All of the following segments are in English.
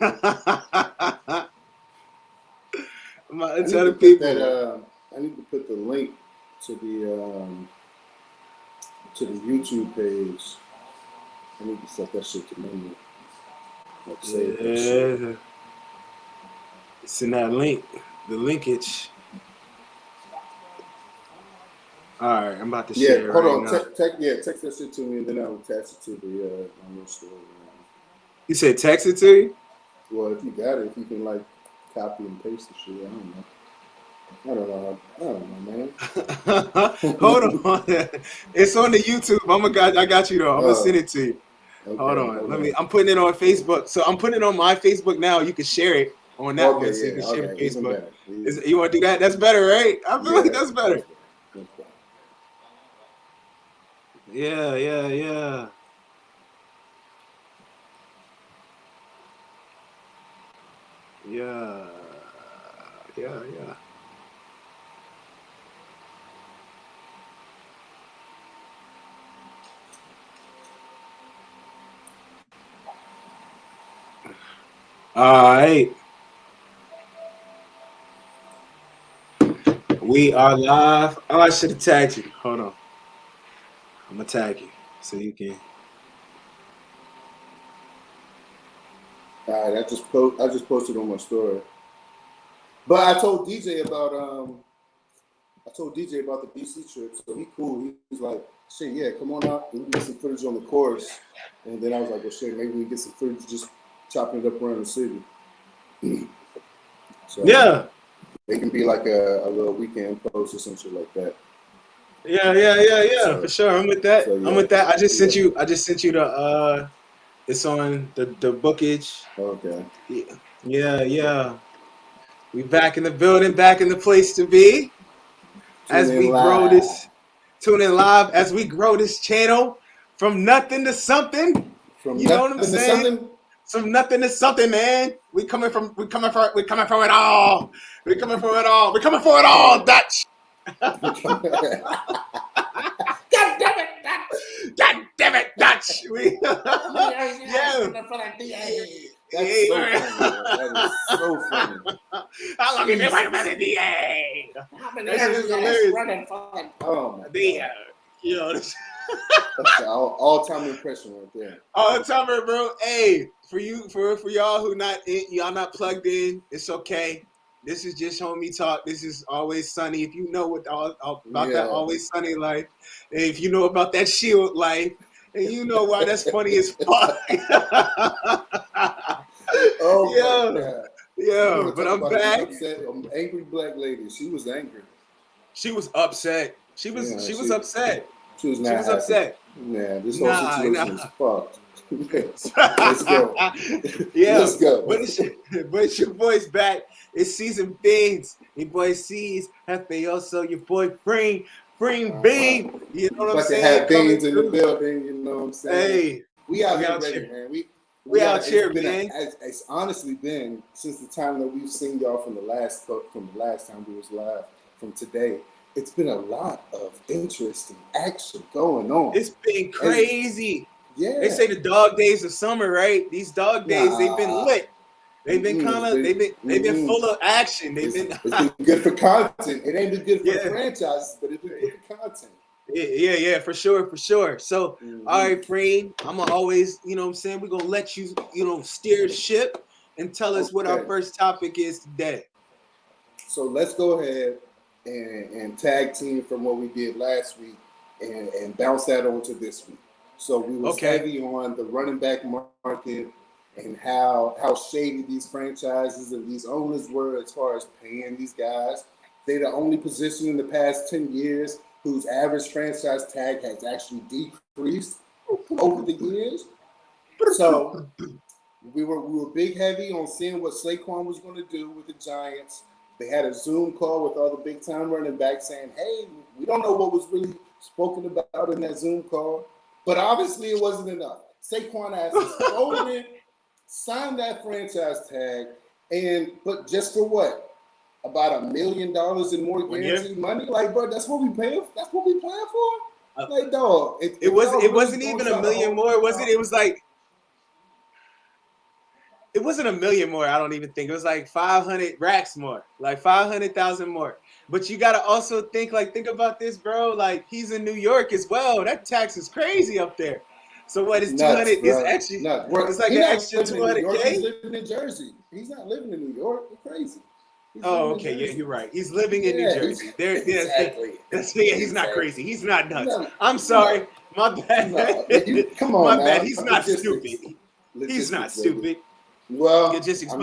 I'm about to tell the people. I need to put the link to the YouTube page. I need to set that shit to memory. Like save that shit. It's in that link, the linkage. All right, I'm about to share it hold right on. now. Text that shit to me, and then I'll attach it to the my story. You said text it to you? Well, if you got it, if you can like copy and paste the shit, I don't know, man. Hold on, it's on the YouTube. I got you though. I'm gonna send it to you. Okay, hold on. I'm putting it on Facebook. So I'm putting it on my Facebook now. You can share it on that one, so you can share the Facebook. You want to do that? That's better, right? I feel like that's better. Yeah. Yeah. All right. We are live. Oh, I should have tagged you. Hold on. I'm gonna tag you so you can. All right, I just posted on my story. But I told DJ about the DC trip, so he cool. He's like, shit, yeah, come on out. We can get some footage on the course. And then I was like, well, shit, maybe we can get some footage just chopping it up around the city. So yeah. It can be like a little weekend post or some shit like that. Yeah. So, for sure. I'm with that. So, yeah. I'm with that. I just sent you the it's on the bookage. Okay. Yeah. We back in the building, back in the place to be. Tune in live as we grow this channel from nothing to something. You know what I'm saying? From nothing to something, man. We coming from it all. We coming for it all. We coming for it all, Dutch. God damn it, Dutch. That's so funny. That is so funny. How long have you been waiting for the DA? How many years is hilarious running for the DA? You know, that's an all-time impression right there. All-time, bro. Hey, for y'all who y'all not plugged in, it's okay. This is just homie talk. This is Always Sunny. If you know about that Always Sunny life, and if you know about that Shield life, and you know why that's funny as fuck. Yeah, but I'm back. Angry black lady. She was angry. She was upset. She was upset. She was upset. Yeah, this whole situation is fucked. Let's go. Yeah, let's go. But it's your boy's back. It's CeezNBeanz. Your boy C's. FAOso. Your boy Frame Bean. You know what I'm saying? Have Beans in the building. You know what I'm saying? Hey, we out here ready, man. We out here, man. It's honestly been since the time that we've seen y'all from the last time we was live from today. It's been a lot of interest and action going on. It's been crazy. They say the dog days of summer, right? These dog days, they've been lit. They've been they've been full of action. It's been good for content. It ain't been good for the franchises, but it's been good for content. Yeah, for sure. So, all right, Frame, I'm gonna always, you know what I'm saying, we're gonna let you, steer the ship and tell us what our first topic is today. So let's go ahead and tag team from what we did last week and bounce that on to this week. So we was heavy on the running back market and how shady these franchises and these owners were as far as paying these guys. They're the only position in the past 10 years whose average franchise tag has actually decreased over the years. So we were big heavy on seeing what Saquon was going to do with the Giants. They had a Zoom call with all the big time running backs saying, hey, we don't know what was really spoken about in that Zoom call, but obviously it wasn't enough. Saquon has to sign that franchise tag, but just for what? About $1 million in more guaranteed money? Like, bro, that's what we paying for? Like, dog. It wasn't even $1 million more, was it? It was like It wasn't a million more. I don't even think it was like 500 racks more, like 500,000 more. But you gotta also think about this, bro. Like he's in New York as well. That tax is crazy up there. So what is 200? Is actually it's like an extra 200K. He's living in Jersey. He's not living in New York. You're crazy. Oh, okay, yeah, you're right. He's living in New Jersey. Exactly. He's not crazy. He's not nuts. I'm sorry. My bad. Come on, my bad. He's not stupid. He's not stupid. Well, logistics,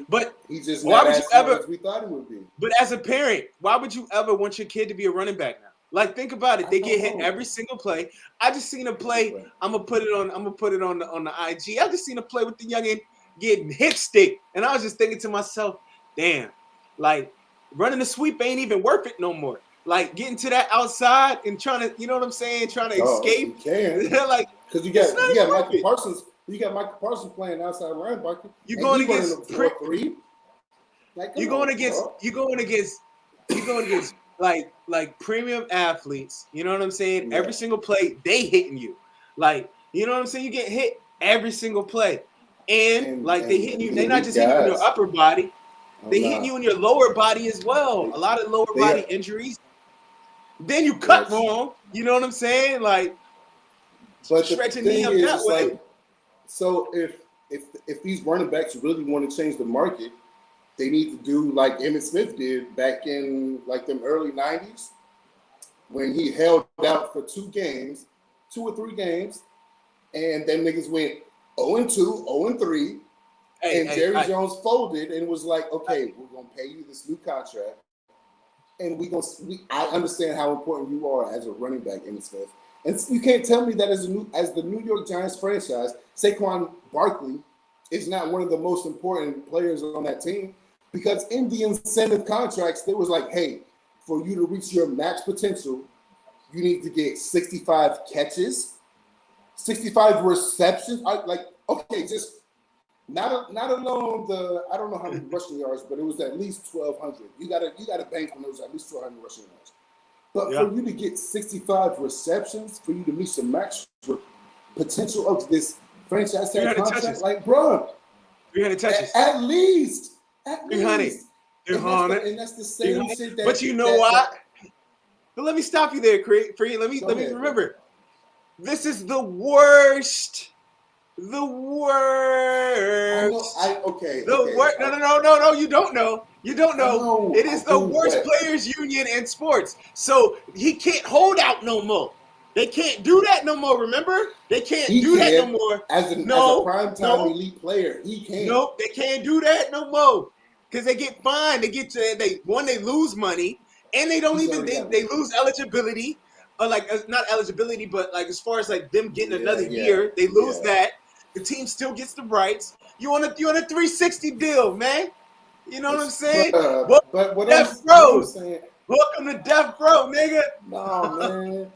but he's just why would you ever? As we thought it would be. But as a parent, why would you ever want your kid to be a running back now? Like, think about it. They get hit every single play. I just seen a play. I'm gonna put it on the IG. I just seen a play with the youngin getting hip stick, and I was just thinking to myself, damn, like running the sweep ain't even worth it no more. Like getting to that outside and trying to, you know what I'm saying, trying to escape. You can. Like, because you got Michael Parsons. You got Michael Parsons playing outside linebacker. You going against three? You going against like premium athletes. You know what I'm saying? Yeah. Every single play they hitting you. Like, you know what I'm saying? You get hit every single play. And they hitting you. They're not just hitting you in your upper body. They hitting you in your lower body as well. A lot of lower body injuries. Then you cut wrong. You know what I'm saying? Like, but stretching knee up that way. Like, so if these running backs really want to change the market, they need to do like Emmitt Smith did back in like them early 90s when he held out for 2 or 3 games, and then niggas went 0-2, 0-3, and Jerry Jones folded and was like, okay, we're gonna pay you this new contract, and I understand how important you are as a running back, Emmitt Smith. And you can't tell me that as the New York Giants franchise, Saquon Barkley is not one of the most important players on that team, because in the incentive contracts, there was like, hey, for you to reach your max potential, you need to get 65 catches, 65 receptions. Okay, just not alone I don't know how many rushing yards, but it was at least 1,200. You gotta bank on those at least 1,200 rushing yards. But for you to get 65 receptions, for you to meet the max potential of this franchise tag contract, like, bro, 300 touches. At least. 300. 300. And that's the same shit that. But you know what? But let me stop you there, Creed. Let me remember. This is the worst. The worst. Okay. Worst. No. You don't know. You don't know. It is the worst players union in sports. So he can't hold out no more. They can't do that no more. Remember? They can't do that no more. As a primetime elite player, he can't. Nope, they can't do that no more. Because they get fined. They lose money, and they don't they lose eligibility. Not eligibility, but like as far as like them getting another year, they lose that. The team still gets the rights. You on a 360 deal, man. You know what I'm saying? But what I'm saying, welcome to Death Row, nigga. No, man.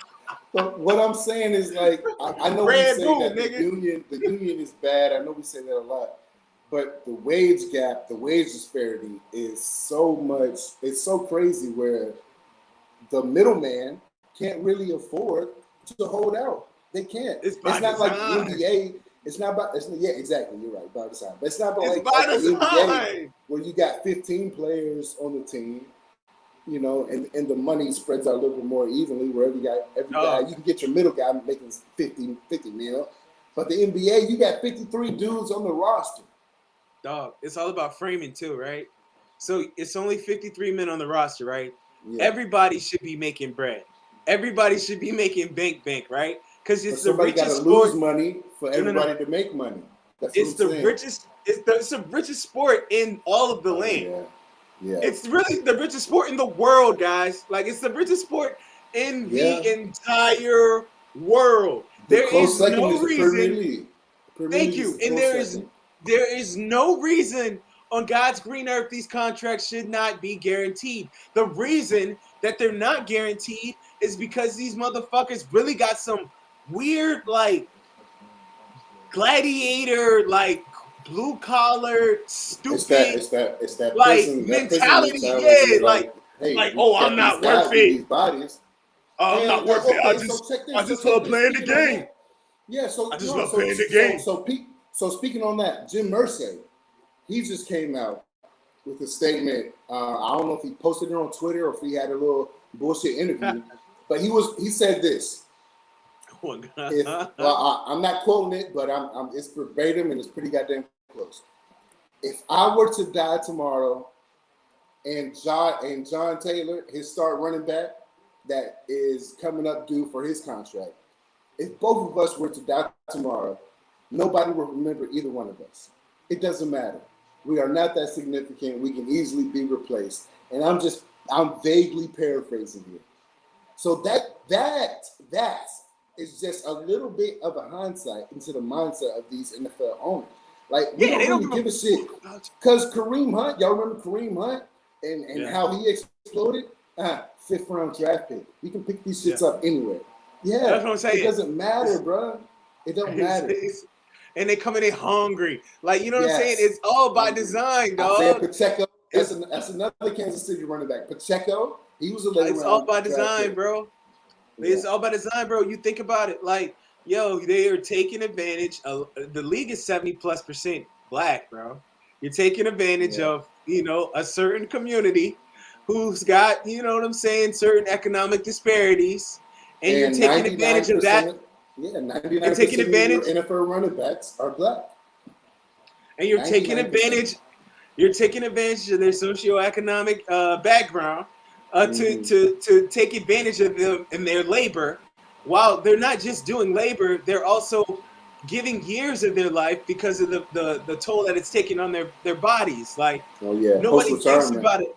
But what I'm saying is, like, I know we say that the union is bad. I know we say that a lot. But the wage gap, the wage disparity is so much. It's so crazy where the middleman can't really afford to hold out. They can't. It's not like the NBA. Yeah, exactly. You're right. By design. But it's not like the NBA where you got 15 players on the team, you know, and the money spreads out a little bit more evenly, where every guy, you can get your middle guy making 50 mil. But the NBA, you got 53 dudes on the roster. Dog, it's all about framing too, right? So it's only 53 men on the roster, right? Yeah. Everybody should be making bread. Everybody should be making bank, right? Because it's the richest sport. Lose money for everybody to make money. It's the richest. It's the richest sport in all of the land. Yeah. It's really the richest sport in the world, guys. Like, it's the richest sport in the entire world. There is no reason. Thank you. And there is no reason on God's green earth these contracts should not be guaranteed. The reason that they're not guaranteed is because these motherfuckers really got some weird, like, gladiator, like, blue collar, stupid, it's that like mentality. Yeah, like, oh, I'm not worth it. I'm not worth it. I just love playing the game. Yeah, so I just love playing the game. So speaking on that, Jim Irsay, he just came out with a statement. I don't know if he posted it on Twitter or if he had a little bullshit interview, but he said this. I'm not quoting it, but it's verbatim and it's pretty goddamn close. If I were to die tomorrow, and John Taylor, his star running back, that is coming up due for his contract, if both of us were to die tomorrow, nobody will remember either one of us. It doesn't matter. We are not that significant. We can easily be replaced. And I'm vaguely paraphrasing here. So that is just a little bit of a hindsight into the mindset of these NFL owners. Like, we don't really give a shit. Because Kareem Hunt, y'all remember Kareem Hunt and how he exploded? 5th round draft pick. We can pick these shits up anywhere. Yeah, that's what I'm saying. It doesn't matter, bro. It don't matter. And they come in hungry. Like, you know what I'm saying? It's all by design, dog. Isaiah Pacheco, that's another Kansas City running back. Pacheco, he was a late round. It's all by design, bro. It's all by design, bro. You think about it. Like, yo, they are taking advantage of the league is 70+% black, bro. You're taking advantage of, a certain community who's got, you know what I'm saying, certain economic disparities. And you're taking advantage of that. Yeah, 99% of your NFL running backs are black. And you're taking advantage. You're taking advantage of their socioeconomic background to take advantage of them and their labor. While they're not just doing labor, they're also giving years of their life because of the toll that it's taking on their bodies. Like, nobody thinks about it.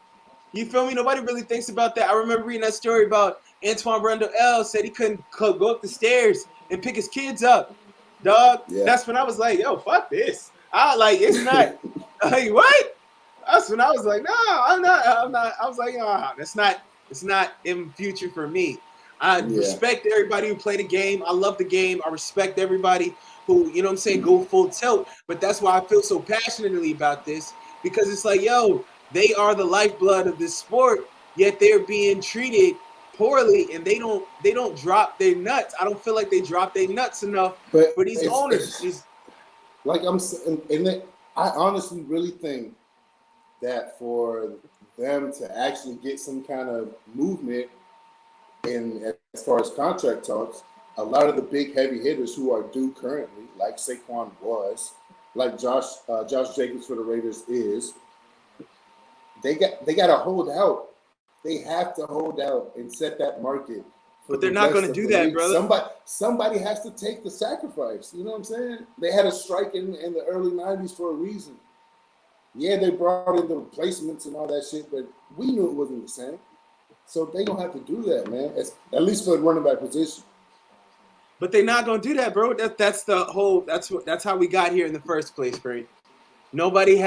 You feel me? Nobody really thinks about that. I remember reading that story about Antoine Randall L. said he couldn't go up the stairs and pick his kids up. Dog, that's when I was like, yo, fuck this. It's not, like, what? That's when I was like, no, I'm not. I was like, it's not in future for me. I respect everybody who played the game. I love the game. I respect everybody who, you know what I'm saying, go full tilt. But that's why I feel so passionately about this, because it's like, yo, they are the lifeblood of this sport, yet they're being treated poorly, and they don't drop their nuts. I don't feel like they drop their nuts enough for these owners. Like I'm saying, and I honestly really think that for them to actually get some kind of movement in as far as contract talks, a lot of the big heavy hitters who are due currently, like Saquon was, like Josh Jacobs for the Raiders is, they got to hold out. They have to hold out and set that market. But they're not going to do that, brother. Somebody has to take the sacrifice. You know what I'm saying? They had a strike in the early 90s for a reason. Yeah, they brought in the replacements and all that shit, but we knew it wasn't the same. So they don't have to do that, man. At least for the running back position. But they're not going to do that, bro. That's how we got here in the first place, bro. Nobody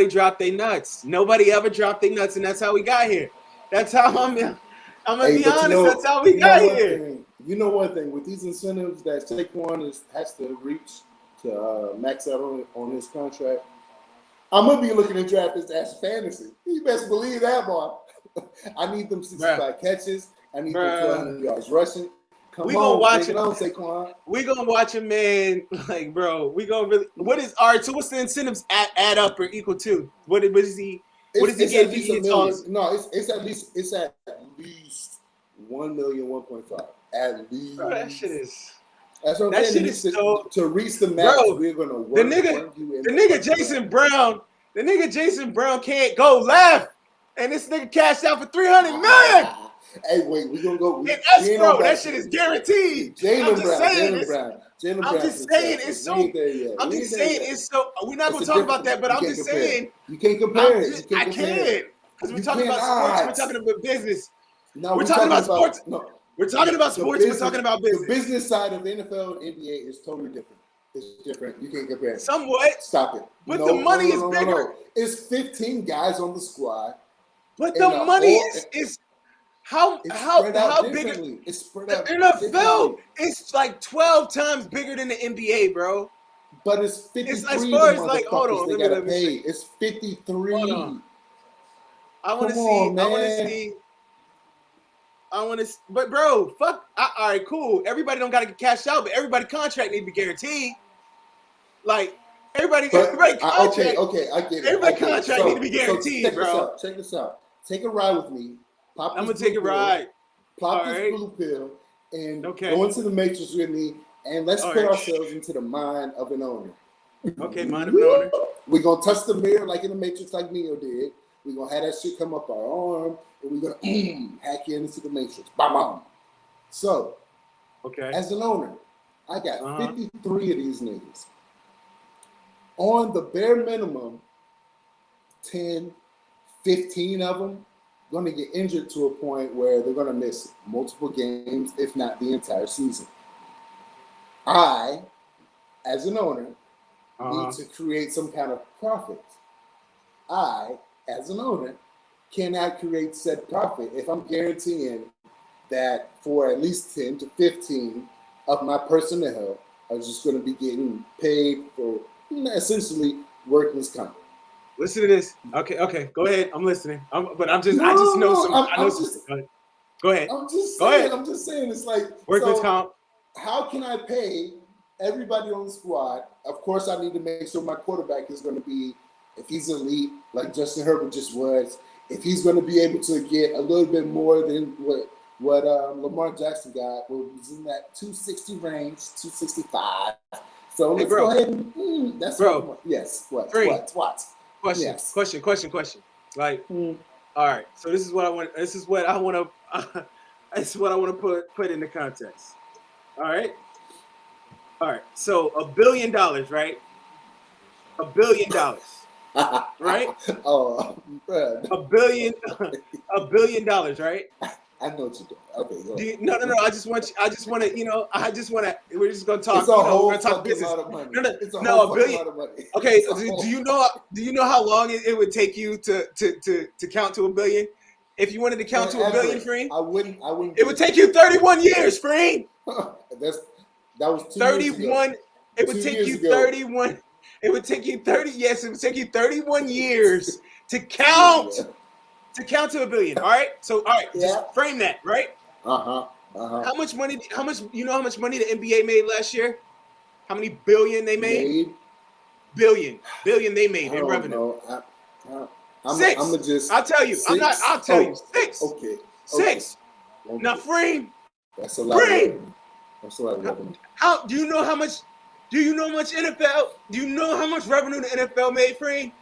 dropped their nuts. Nobody ever dropped their nuts, and that's how we got here. That's how I'm gonna be honest. That's how we got here. You know one thing with these incentives that Saquon has to reach to max out on his contract. I'm gonna be looking to draft this as fantasy. You best believe that, boy. I need them 65 catches. I need them 1,200 yards rushing. We gonna watch it. Saquon. We gonna watch a man, like, bro. We gonna really. All right? So what's the incentives add up or equal to? What is he? What does he get? No, it's at least 1 million, 1.5. At least. Bro, that shit is. That's what I'm saying. To reach the max, bro, we're gonna work. The nigga Jason Brown. The nigga Jason Brown can't go left, and this nigga cashed out for $300 million. Hey, wait, we're gonna go. In escrow, that shit is guaranteed. Jalen Brown. I'm just saying it's so. We're not gonna talk about that, but I'm just saying you can't compare it. I can't, because we're talking about sports. We're talking about business. No, we're talking about sports. No, we're talking about sports. We're talking about business. The business side of the NFL and NBA is totally different. It's different. You can't compare it. Somewhat. Stop it. But the money is bigger. No. It's 15 guys on the squad. But the money is. How big? It's spread out. The NFL is like 12 times bigger than the NBA, bro. But it's 53. It's as far as like, hold on, let me see. It's 53. I want to see. But bro, fuck. All right, cool. Everybody don't gotta get cashed out, but everybody contract need to be guaranteed. Like, Everybody contract. Okay, I get it. Everybody contract need to be guaranteed, bro. Check this out. Take a ride with me. I'm gonna take a ride. Pop this blue pill and go into the Matrix with me, and let's put ourselves into the mind of an owner. Okay, mind of an owner. We're gonna touch the mirror like in the Matrix, like Neo did. We're gonna have that shit come up our arm, and we're gonna hack into the Matrix. Bam. So, as an owner, I got 53 of these niggas. On the bare minimum, 10, 15 of them going to get injured to a point where they're going to miss multiple games, if not the entire season. I, as an owner, need to create some kind of profit. I, as an owner, cannot create said profit if I'm guaranteeing that for at least 10 to 15 of my personnel are just going to be getting paid for essentially workers' comp. Listen to this. Okay. Go ahead. I'm listening. Go ahead. I'm just saying. It's like workers' comp. How can I pay everybody on the squad? Of course, I need to make sure my quarterback is going to be, if he's elite, like Justin Herbert just was. If he's going to be able to get a little bit more than what Lamar Jackson got, was in that 260 range, 265. So let's go ahead and that's bro. Yes. What? Question. Like, all right. So this is what I want. This is what I want to put into context. All right. So $1 billion, right? $1 billion, right? Oh, man. $1 billion, right? I know what you're doing. Okay, no. I just want to. We're just gonna talk. It's a whole we're gonna talk business. Lot of money. No, $1 billion. Okay, do you know how long it would take you to count to $1 billion? If you wanted to count to $1 billion, Freen, I wouldn't. It would take you 31 years, Freen. That was 31. It would take you 31. It would take you 30. Yes, it would take you 31 years to count. To count to $1 billion, all right? So, all right, just frame that, right? How much money? You know how much money the NBA made last year? How many billion they made? Billion they made in revenue. Six. I'll tell you. I'll tell you. Six. Okay. Six. Now, frame. That's a lot. That's a lot of revenue. How do you know how much? Do you know how much NFL? Do you know how much revenue the NFL made, frame?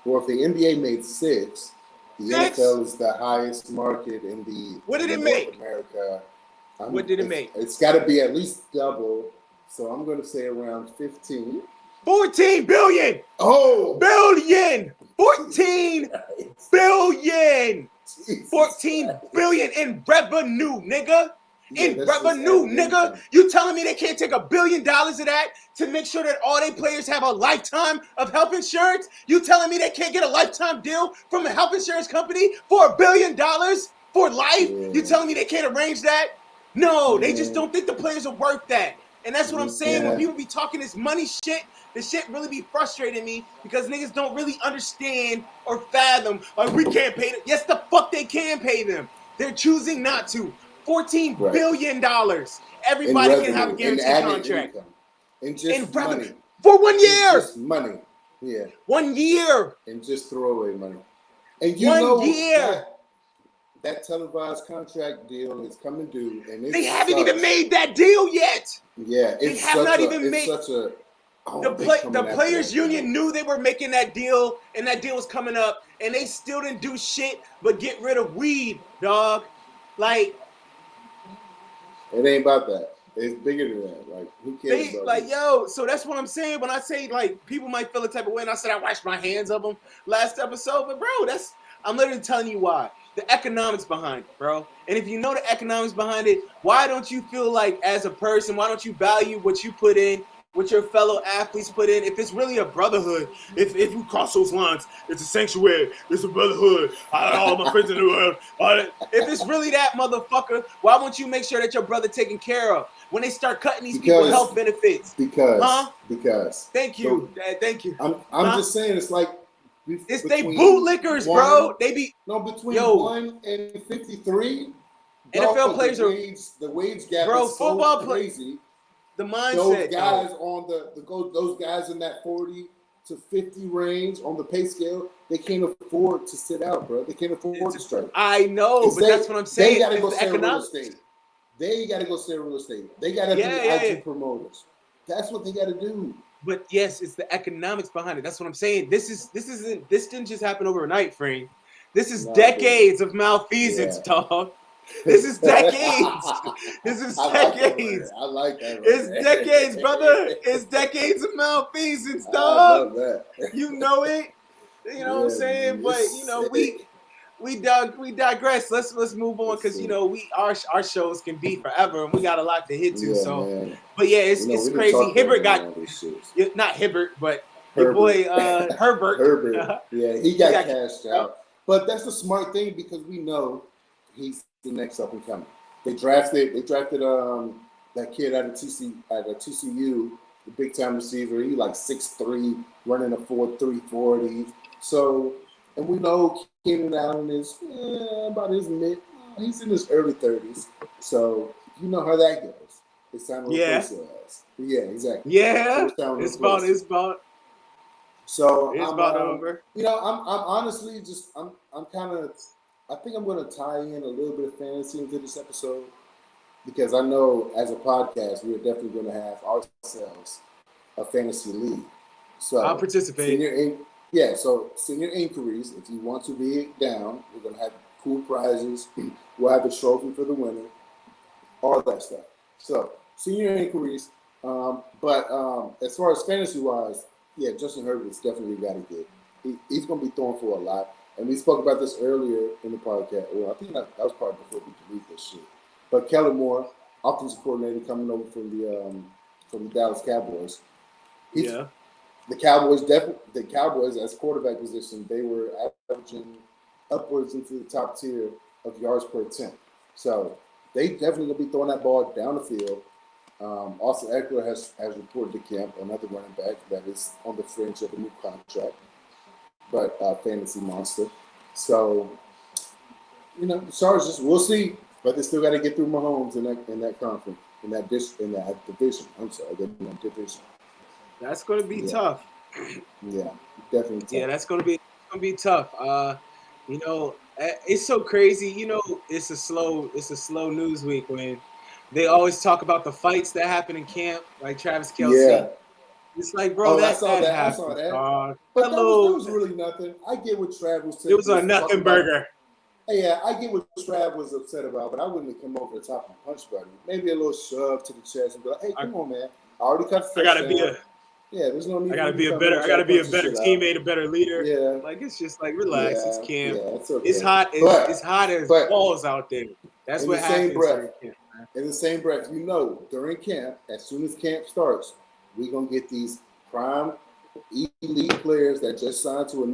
Well, if the NBA made 6. The NFL is the highest market in the What did it make? America. What did it make? It's got to be at least double. So I'm going to say around 15. 14 billion. Oh, billion. 14 billion. 14 billion in revenue, nigga. Nigga. You telling me they can't take $1 billion of that to make sure that all their players have a lifetime of health insurance? You telling me they can't get a lifetime deal from a health insurance company for $1 billion for life? Yeah. You telling me they can't arrange that? No, they just don't think the players are worth that. And that's what I'm saying. When people be talking this money shit, this shit really be frustrating me because niggas don't really understand or fathom. Like, we can't pay them. Yes, the fuck they can pay them. They're choosing not to. $14 billion. Everybody can have a guaranteed contract. In revenue. For 1 year. Just money. Yeah. 1 year. And just throwaway money. And you 1 year. That televised contract deal is coming due. And they haven't even made that deal yet. Yeah. They have not even made the players union knew they were making that deal and that deal was coming up and they still didn't do shit but get rid of weed, dog. Like, it ain't about that. It's bigger than that. Like, who cares about like, yo, so that's what I'm saying when I say, like, people might feel a type of way, and I said I washed my hands of them last episode, but, bro, I'm literally telling you why. The economics behind it, bro. And if you know the economics behind it, why don't you feel like, as a person, why don't you value what you put in, what your fellow athletes put in? If it's really a brotherhood, if you cross those lines, it's a sanctuary, it's a brotherhood. I got all my friends in the world. If it's really that, motherfucker, why won't you make sure that your brother taken care of when they start cutting these people health benefits? Because. Thank you. Thank you. I'm just saying, it's like. It's they bootlickers, bro. They be between 1 and 53. NFL players are the wage gap. Bro, is football so crazy. The mindset. Those guys those guys in that to 50 range on the pay scale, they can't afford to sit out, bro. They can't afford to strike. I know, but that's what I'm saying. They got to go sell real estate. They got to go sell real estate. They got to be IG promoters. That's what they got to do. But yes, it's the economics behind it. That's what I'm saying. This didn't just happen overnight, Frank. This is decades of malfeasance, dog. This is decades. This is decades. I like that. It's decades, brother. It's decades of malfeasance, dog. I love that. You know it. You know what I'm saying? But you know, we digress. Let's move on because you know our shows can be forever and we got a lot to hit to. Man. But yeah, it's crazy. Hibbert got not Hibbert, but your boy Herbert. Herbert. Yeah, he got cashed out. But that's a smart thing because we know he's the next up and coming. They drafted that kid out of TCU, the big time receiver. He like 6'3", running a 4.3 40. So, and we know Keenan Allen is about his he's in his early 30s. So you know how that goes. It's time to replace his ass. Yeah, exactly. Yeah, it's about. So it's about over. You know, I'm honestly just I'm kind of. I think I'm going to tie in a little bit of fantasy into this episode because I know as a podcast we're definitely going to have ourselves a fantasy league. So I'll participate. Send your inquiries if you want to be down. We're going to have cool prizes. We'll have a trophy for the winner. All that stuff. So send your inquiries. But as far as fantasy wise, Justin Herbert's definitely got to get. He's going to be throwing for a lot. And we spoke about this earlier in the podcast. Well, I think that was probably before we deleted this shit. But Kellen Moore, offensive coordinator coming over from the Dallas Cowboys. The Cowboys as quarterback position, they were averaging upwards into the top tier of yards per attempt. So they definitely gonna be throwing that ball down the field. Austin Eckler has reported to camp, another running back that is on the fringe of a new contract. But fantasy monster. So, you know, the Chargers, we'll see. But they still got to get through Mahomes in that conference, in that division. I'm sorry, in that division. That's going to be tough. Yeah, definitely tough. Yeah, that's going to be tough. You know, it's so crazy. You know, it's a slow news week when they always talk about the fights that happen in camp, like Travis Kelce. Yeah. It's like, bro, I saw that. But that was really nothing. I get what Trav was saying. It was a nothing burger. Yeah, I get what Trav was upset about, but I wouldn't have come over the top and punched Buddy. Maybe a little shove to the chest and be like, "Hey, come on, man! I already cut the there's no need. I gotta be a better teammate, a better leader. Yeah, like it's just like relax. It's camp. Yeah, it's okay. It's hot. It's hot as balls out there. That's what happens. In the same breath, you know, during camp, as soon as camp starts, we're gonna get these prime elite players that just signed to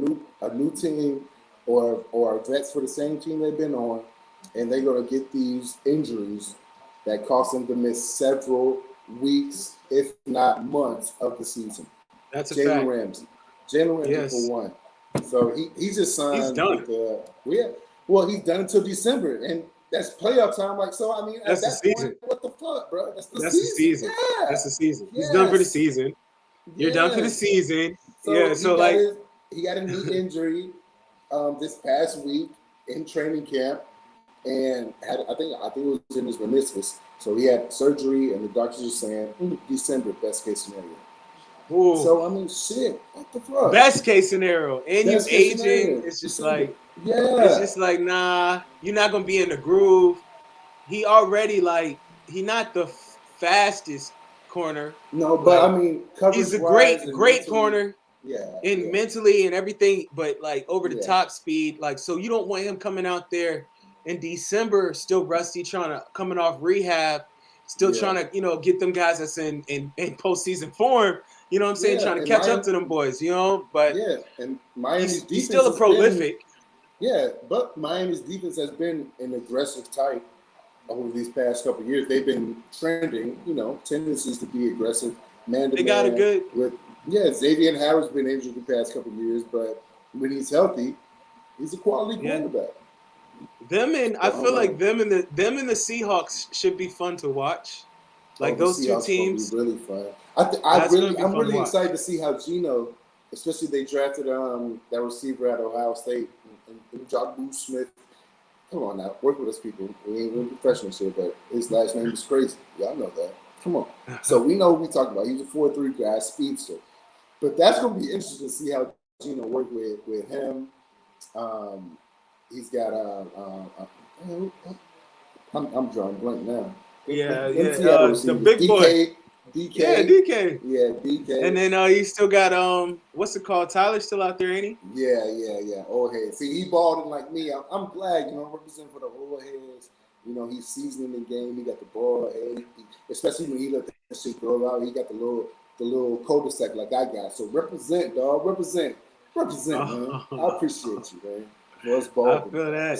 a new team or vets for the same team they've been on, and they're gonna get these injuries that cost them to miss several weeks, if not months, of the season. That's a fact. Jalen Ramsey for one. So he just signed. He's done. He's done until December, and that's playoff time. Like, so I mean, that's the season. What the fuck, bro? That's the season. Yeah. That's the season. He's done for the season. You're done for the season. So he got a knee injury this past week in training camp, and I think it was in his meniscus. So he had surgery, and the doctors are saying December, best case scenario. Ooh. So I mean, shit, what the fuck? Best case scenario, and you aging. It's just like, it's just like, nah, you're not gonna be in the groove. He already he not the fastest corner. No, but I mean, he's a great corner. Yeah, and mentally and everything, but like over the top speed, like, so you don't want him coming out there in December still rusty, coming off rehab, still trying to, get them guys that's in postseason form. You know what I'm saying? Trying to catch up to them boys, But and Miami's defense he's still a prolific. But Miami's defense has been an aggressive type over these past couple of years. They've been trending, tendencies to be aggressive. They got a good Xavier Howard's been injured the past couple of years, but when he's healthy, he's a quality quarterback. I feel like them and the Seahawks should be fun to watch. Like those two teams, really fun. I'm really excited to see how Geno especially they drafted that receiver at Ohio State, and Jabu Smith. Come on now, work with us, people. We ain't professionals here, but his last name is crazy. Y'all know that. Come on. So we know what we talking about. He's a 4.3 guy, speedster. But that's going to be interesting to see how Gino work with him. He's got I'm drawing blank now. The big boy. DK. Yeah, DK. Yeah, DK. And then he still got what's it called? Tyler's still out there, ain't he? Yeah. Old head. See, he balling like me. I'm glad, representing for the old heads. He's seasoning the game. He got the ball head. Especially when he let that shit go out. He got the little cul-de-sac like I got. So represent, dog. Represent, man. I appreciate you, man. I feel that.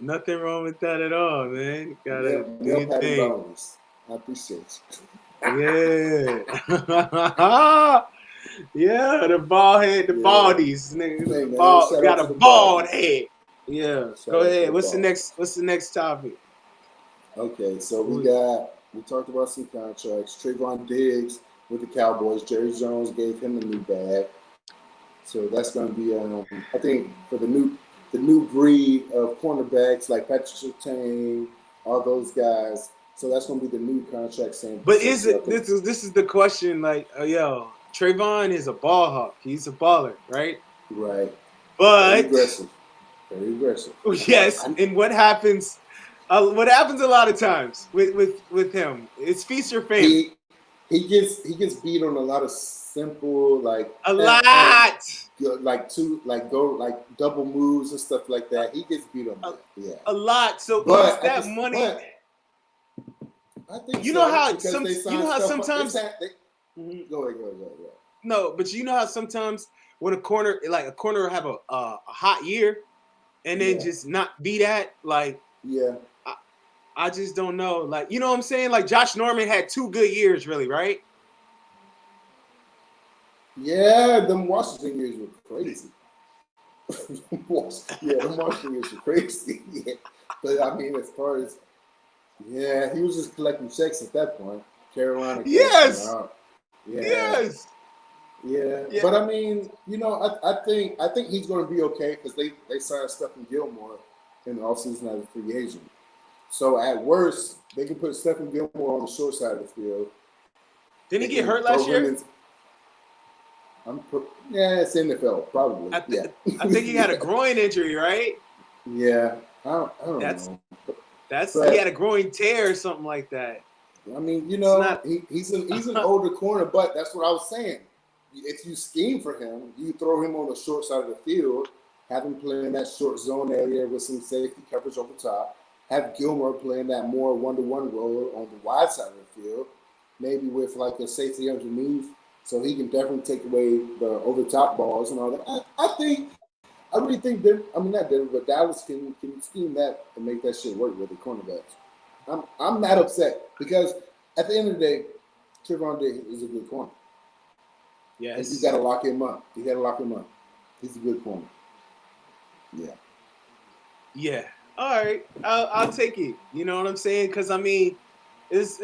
Nothing wrong with that at all, man. Gotta do your thing. I appreciate you. Yeah. Yeah, the bald head, the baldies. Nigga. Got a bald head. Yeah. Go ahead. What's the next topic? Okay, so we talked about some contracts. Trayvon Diggs with the Cowboys. Jerry Jones gave him a new bag. So that's gonna be I think for the new breed of cornerbacks like Patrick Surtain, all those guys. So that's gonna be the new contract saying. But this is the question, like, Trayvon is a ball hawk. He's a baller, right? Right. But very aggressive. Yes, and what happens a lot of times with him, it's feast or famine. He gets beat on a lot of simple like double moves and stuff like that. He gets beat on that. Yeah. A lot. So but that money. I think sometimes. Go ahead. No, but you know how sometimes when a corner have a hot year, and then just not be that, like, I just don't know, like, you know what I'm saying? Like Josh Norman had 2 good years, really, right? Yeah, them Washington years were crazy. Them Washington years were crazy. Yeah. But I mean, as far as he was just collecting checks at that point. Carolina. Yes. Yes. Yeah. But I mean, I think he's going to be okay because they signed Stephen Gilmore in the offseason as a free agent. So at worst, they can put Stephen Gilmore on the short side of the field. Didn't he get hurt last year? It's NFL probably. I think he had a groin injury, right? Yeah. I don't know. He had a groin tear or something like that. I mean, he's an older corner, but that's what I was saying. If you scheme for him, you throw him on the short side of the field, have him play in that short zone area with some safety coverage over top, have Gilmore playing that more one-to-one role on the wide side of the field, maybe with like a safety underneath, so he can definitely take away the over-top balls and all that. I really think not Denver, but Dallas can scheme that and make that shit work with the cornerbacks. I'm not upset because at the end of the day, Trayvon Diggs is a good corner. Yes. You got to lock him up. He's a good corner. Yeah. Yeah. All right. I'll take it. You know what I'm saying? Because I mean, it's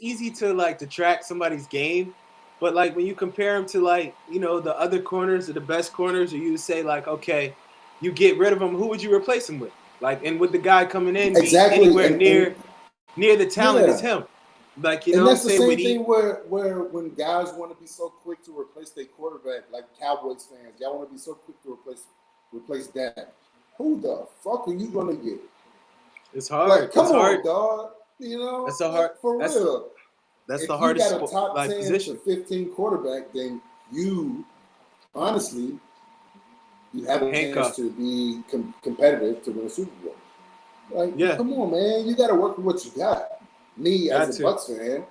easy to like detract somebody's game, but like when you compare him to like the other corners or the best corners, or you say like, okay, you get rid of him, who would you replace him with? Like, and with the guy coming in be anywhere near the talent as him. Like, and that's the same thing where when guys want to be so quick to replace their quarterback, like Cowboys fans, y'all want to be so quick to replace that. Who the fuck are you gonna get? It's hard. Like, come on, hard. dog. That's a hard. For real. That's the hardest. If you got a top 10 position. to 15 quarterback, then you honestly have a chance to be competitive to win a Super Bowl. Like, come on, man. You got to work with what you got. Me, as a Bucs fan,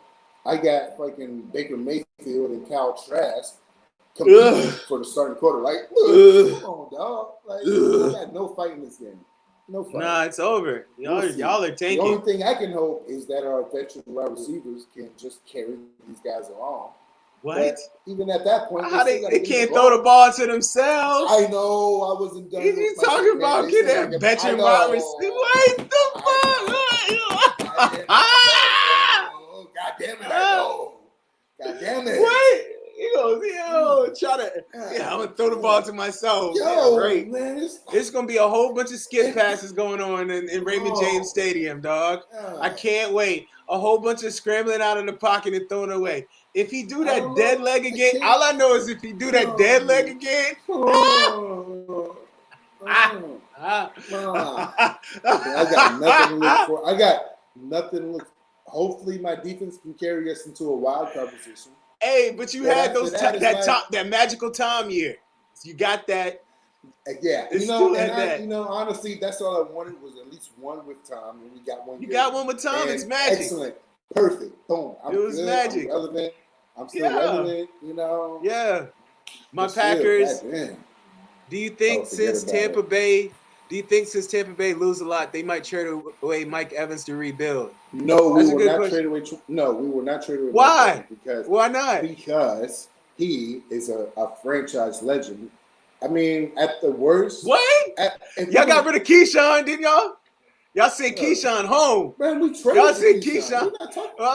I got fucking Baker Mayfield and Kyle Trask competing for the starting quarter. Like, come on, dog. Like, you got no fight in this game. No fight. Nah, it's over. Y'all are tanking. The only thing I can hope is that our veteran wide receivers can just carry these guys along. What? But even at that point, they can't throw the ball to themselves. I know. I wasn't done. You talking about get that veteran wide receiver? What the fuck? God damn it! I know. God damn it! What? You goes, try to. Yeah, I'm gonna throw the ball to myself. Right. Man, it's gonna be a whole bunch of skip passes going on in Raymond James Stadium, dog. I can't wait. A whole bunch of scrambling out of the pocket and throwing away. If he do that dead leg again, all I know is if he do that dead leg again. I got nothing to look for. I got nothing to look. Hopefully, my defense can carry us into a wild card position. Hey, but you had that magical time year. You got that. Yeah, honestly, that's all I wanted was at least one with Tom, and we got one. You got one with Tom. It's magic. Excellent, perfect. Boom. It was magic. I'm relevant. I'm still relevant. Yeah. My Packers. Do you think since Tampa Bay lose a lot, they might trade away Mike Evans to rebuild? No, we will not trade away. No, we will not trade away. Why? Why not? Because he is a franchise legend. I mean, at the worst. What? Y'all got rid of Keyshawn, didn't y'all? Y'all sent Keyshawn home. Man, we traded. Y'all sent Keyshawn.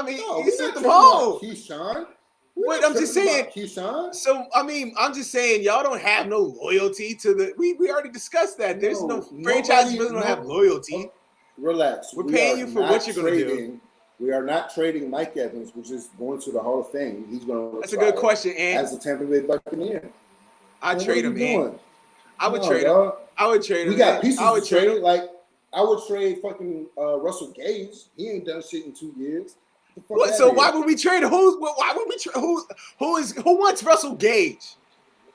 You sent them home. Keyshawn. Wait, I'm just saying. Keyshawn. So I'm just saying, y'all don't have no loyalty to the. We already discussed that. There's no franchise really don't have loyalty. Relax. We're paying you for what you're going to do. We are not trading Mike Evans, which is going to the Hall of Fame. He's going to. That's a good question, and as a Tampa Bay Buccaneer. I'd trade him, man. I would trade him. I would trade him. We got pieces to trade. Like I would trade fucking Russell Gage. He ain't done shit in 2 years. What? So why would we trade? Who wants Russell Gage?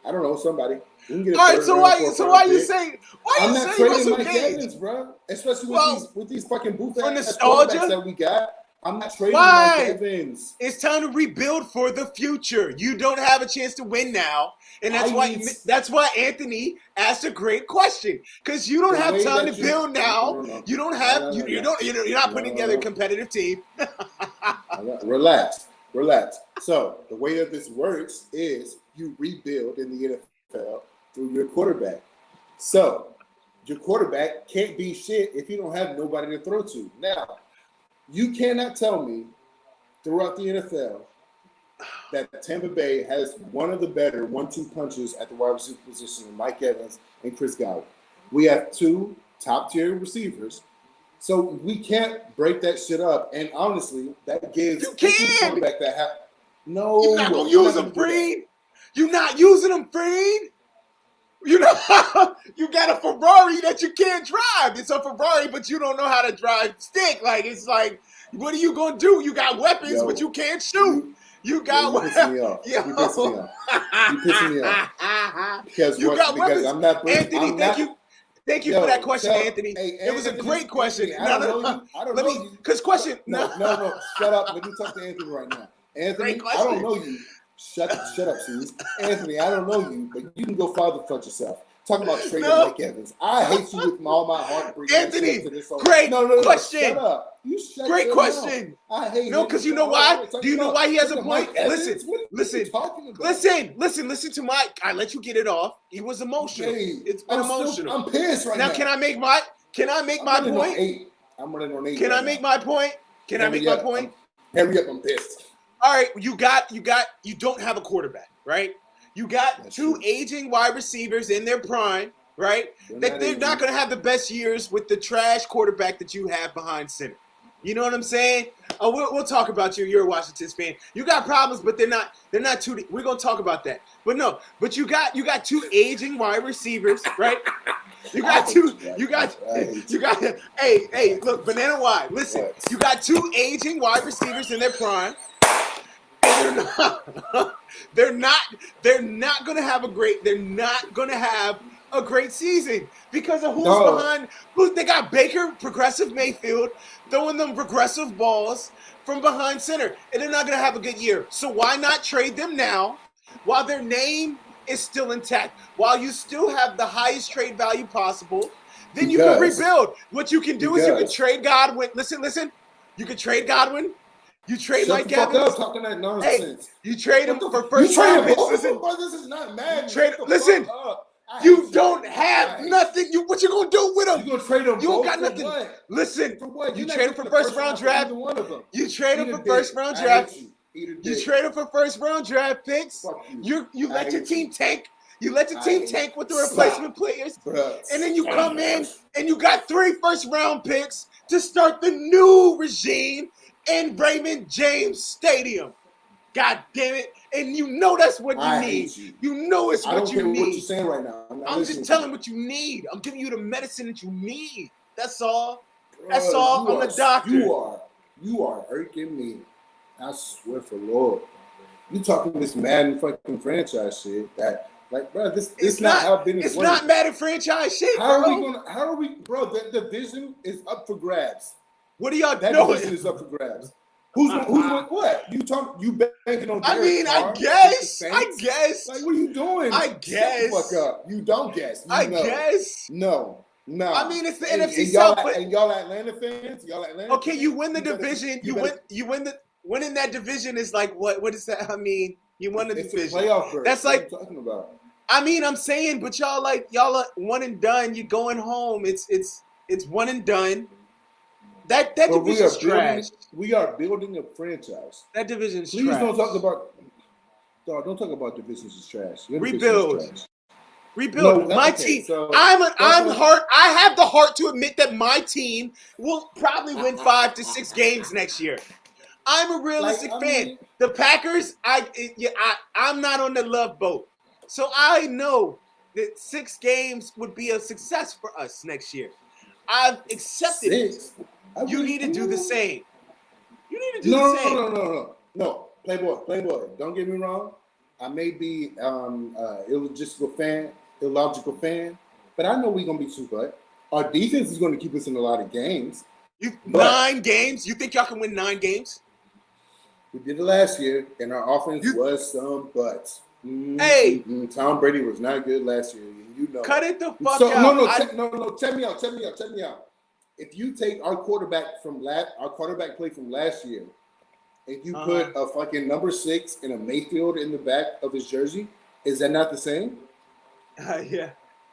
I don't know. Somebody. All right. So why you saying? I'm not trading Mike Evans, bro. Especially with these fucking booth nostalgia that we got. I'm not trading Mike Evans. It's time to rebuild for the future. You don't have a chance to win now, and that's why Anthony asked a great question, because you don't have time to build now. You don't have you're not putting together a competitive team. Relax. So the way that this works is you rebuild in the NFL through your quarterback. So your quarterback can't be shit if you don't have nobody to throw to. Now, you cannot tell me throughout the NFL that Tampa Bay has one of the better 1-2 punches at the wide receiver position in Mike Evans and Chris Godwin. We have two top-tier receivers, so we can't break that shit up. And honestly, that gives you can back that. No, you're not gonna use them, Freed. You're not using them, Freed. You know, you got a Ferrari that you can't drive. It's a Ferrari, but you don't know how to drive stick. Like, it's like, what are you going to do? You got weapons, but you can't shoot. You got weapons. You pissing me off. You pissing me off. Because I'm not bringing, Anthony, thank you for that question, Anthony. Hey, it was a great question. I don't know you. Because question. No. Shut up. Let me talk to Anthony right now. Anthony, I don't know you. Shut up, Ceez. Anthony, I don't know you, but you can go father fuck yourself. Talking about trading Mike Evans. I hate you with all my heart. Anthony, great question. Shut up. You shut great question. I hate because you know why? Do you know why he has a point? Listen to Mike. I let you get it off. He was emotional. It's been emotional. I'm pissed right now. Now, can I make my point? I'm running on 8. Can I make my point? Hurry up, I'm pissed. All right, you don't have a quarterback, right? You got two aging wide receivers in their prime, right? They're not going to have the best years with the trash quarterback that you have behind center. You know what I'm saying? We'll talk about you. You're a Washington fan. You got problems, but they're not too. We're going to talk about that. But you got two aging wide receivers, right? You got. Hey, look, Banana Wide. Listen, you got two aging wide receivers in their prime. They're not gonna have a great season because of who's behind. They got Baker, Progressive Mayfield, throwing them progressive balls from behind center, and they're not gonna have a good year. So why not trade them now while their name is still intact, while you still have the highest trade value possible? Then you can rebuild. What you can do is you can trade Godwin. Listen. You can trade Godwin. You trade Mike Evans. Talking that nonsense. Hey, you trade him for first round picks. Listen, this is not mad. Listen, you don't have nothing. What you gonna do with him? You gonna trade him? You don't got nothing. What? Listen, for what? you trade him for first round draft. You trade him for first round draft. You traded for first round draft picks. You let your team tank. You let your team tank with the replacement players. And then you come in and you got 3 first round picks to start the new regime in Raymond James Stadium. God damn it. And you know that's what you need. You know it's what you need. I don't care what you're saying right now. I'm just telling what you need. I'm giving you the medicine that you need. That's all. That's all. I'm a doctor. You are irking me. I swear for Lord. You talking this Madden fucking franchise shit that, like, bro, this not how business works. It's not Madden franchise shit, bro. How are we, bro, that division is up for grabs. What are y'all doing? That division is up for grabs. Who's what? You banking on Derek Carr? I guess. Like, what are you doing? I guess. Shut the fuck up. You don't guess. I guess. No. I mean, it's the NFC South. And y'all Atlanta fans? Okay, you win the division. Winning that division is like what is that? I mean, you won the division. It's a playoff berth. That's like what I'm talking about. I mean, I'm saying, but y'all are one and done. You're going home. It's one and done. That division's trash. We are building a franchise. That division's trash. Please don't talk about divisions as trash. Rebuild. No, my team. So, I have the heart to admit that my team will probably win 5 to 6 games next year. I'm a realistic fan. The Packers, I'm not on the love boat. So I know that 6 games would be a success for us next year. I've accepted it. You need to do the same. You need to do the same. No. Playboy. Don't get me wrong. I may be illogical fan, but I know we're going to be too good. Our defense is going to keep us in a lot of games. 9 games? You think y'all can win 9 games? We did it last year, and our offense was some butts. Hey, Tom Brady was not good last year. You know. Cut it the fuck out. No. Check me out. If you take our quarterback play from last year, and you put a fucking number 6 and a Mayfield in the back of his jersey, is that not the same? Yeah.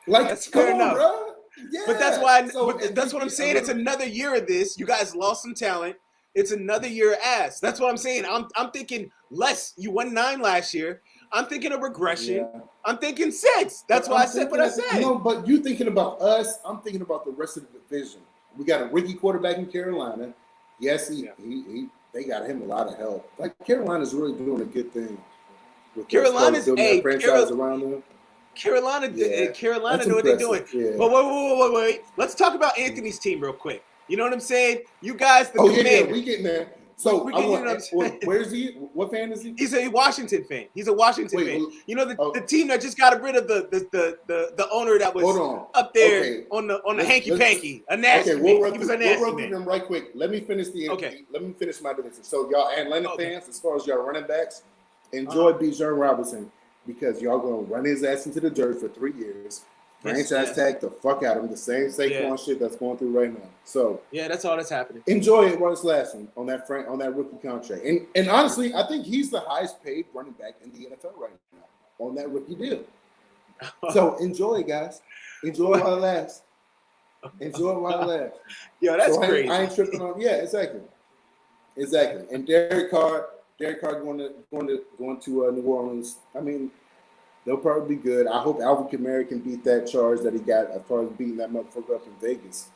Like, that's fair enough, bro. Yeah. But that's why. That's what I'm saying. It's another year of this. You guys lost some talent. It's another year of ass. That's what I'm saying. I'm thinking less. You won 9 last year. I'm thinking of regression. Yeah. I'm thinking 6. That's why I said what I said. No, but you thinking about us. I'm thinking about the rest of the division. We got a rookie quarterback in Carolina. Yes, they got him a lot of help. Like, Carolina's really doing a good thing. Carolina's around them. Carolina know what they're doing. Yeah. But wait. Let's talk about Anthony's team real quick. You know what I'm saying? You guys, yeah, we getting there. So where is he? What fan is he? He's a Washington fan. He's a Washington fan. You know the team that just got rid of the owner that was up there on the hanky panky. A nasty man. He was a nasty man. Them right quick. Let me finish Let me finish my division. So y'all Atlanta fans, as far as y'all running backs, enjoy Bijan Robinson because y'all gonna run his ass into the dirt for 3 years. Franchise tag the fuck out of him. The same Saquon shit that's going through right now. So yeah, that's all that's happening. Enjoy it while it's lasting on that rookie contract. And honestly, I think he's the highest paid running back in the NFL right now on that rookie deal. So enjoy it, guys. Enjoy it while it lasts. Yo, that's crazy. I ain't tripping on. Yeah, exactly. And Derek Carr going to New Orleans. I mean, they'll probably be good. I hope Alvin Kamara can beat that charge that he got as far as beating that motherfucker up in Vegas.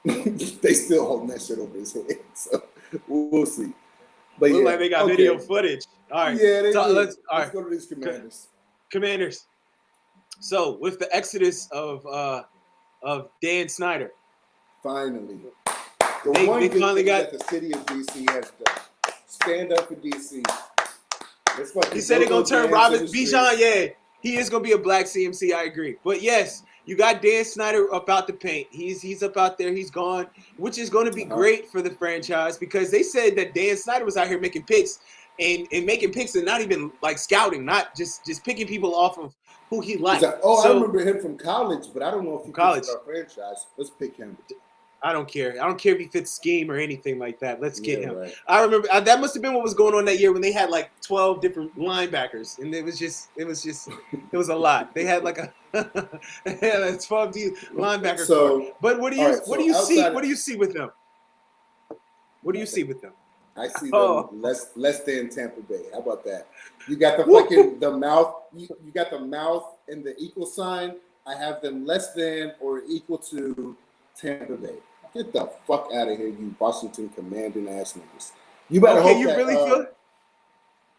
They still holding that shit over his head. So we'll see. But look like they got video footage. All right. Yeah, let's go to these Commanders. Commanders. So with the exodus of Dan Snyder. Finally. They finally got that the city of DC has done. Stand up for DC. He said they're going to turn Robert Bijan. Yeah, he is going to be a black CMC. I agree. But yes, you got Dan Snyder up out the paint. He's up out there. He's gone, which is going to be great for the franchise because they said that Dan Snyder was out here making picks and making picks and not even like scouting, not just picking people off of who he liked. Like, I remember him from college, but I don't know if he fits our franchise. Let's pick him. I don't care. I don't care if he fits scheme or anything like that. Let's get him. Right. I remember that must have been what was going on that year when they had like 12 different linebackers, and it was a lot. They had like a 12 linebacker core. But what do you see? What do you see with them? What do you see with them? I see them less than Tampa Bay. How about that? You got the fucking the mouth. You got the mouth and the equal sign. I have them less than or equal to Tampa Bay. Get the fuck out of here, you Washington commanding ass niggas. You better hope you that, really feel.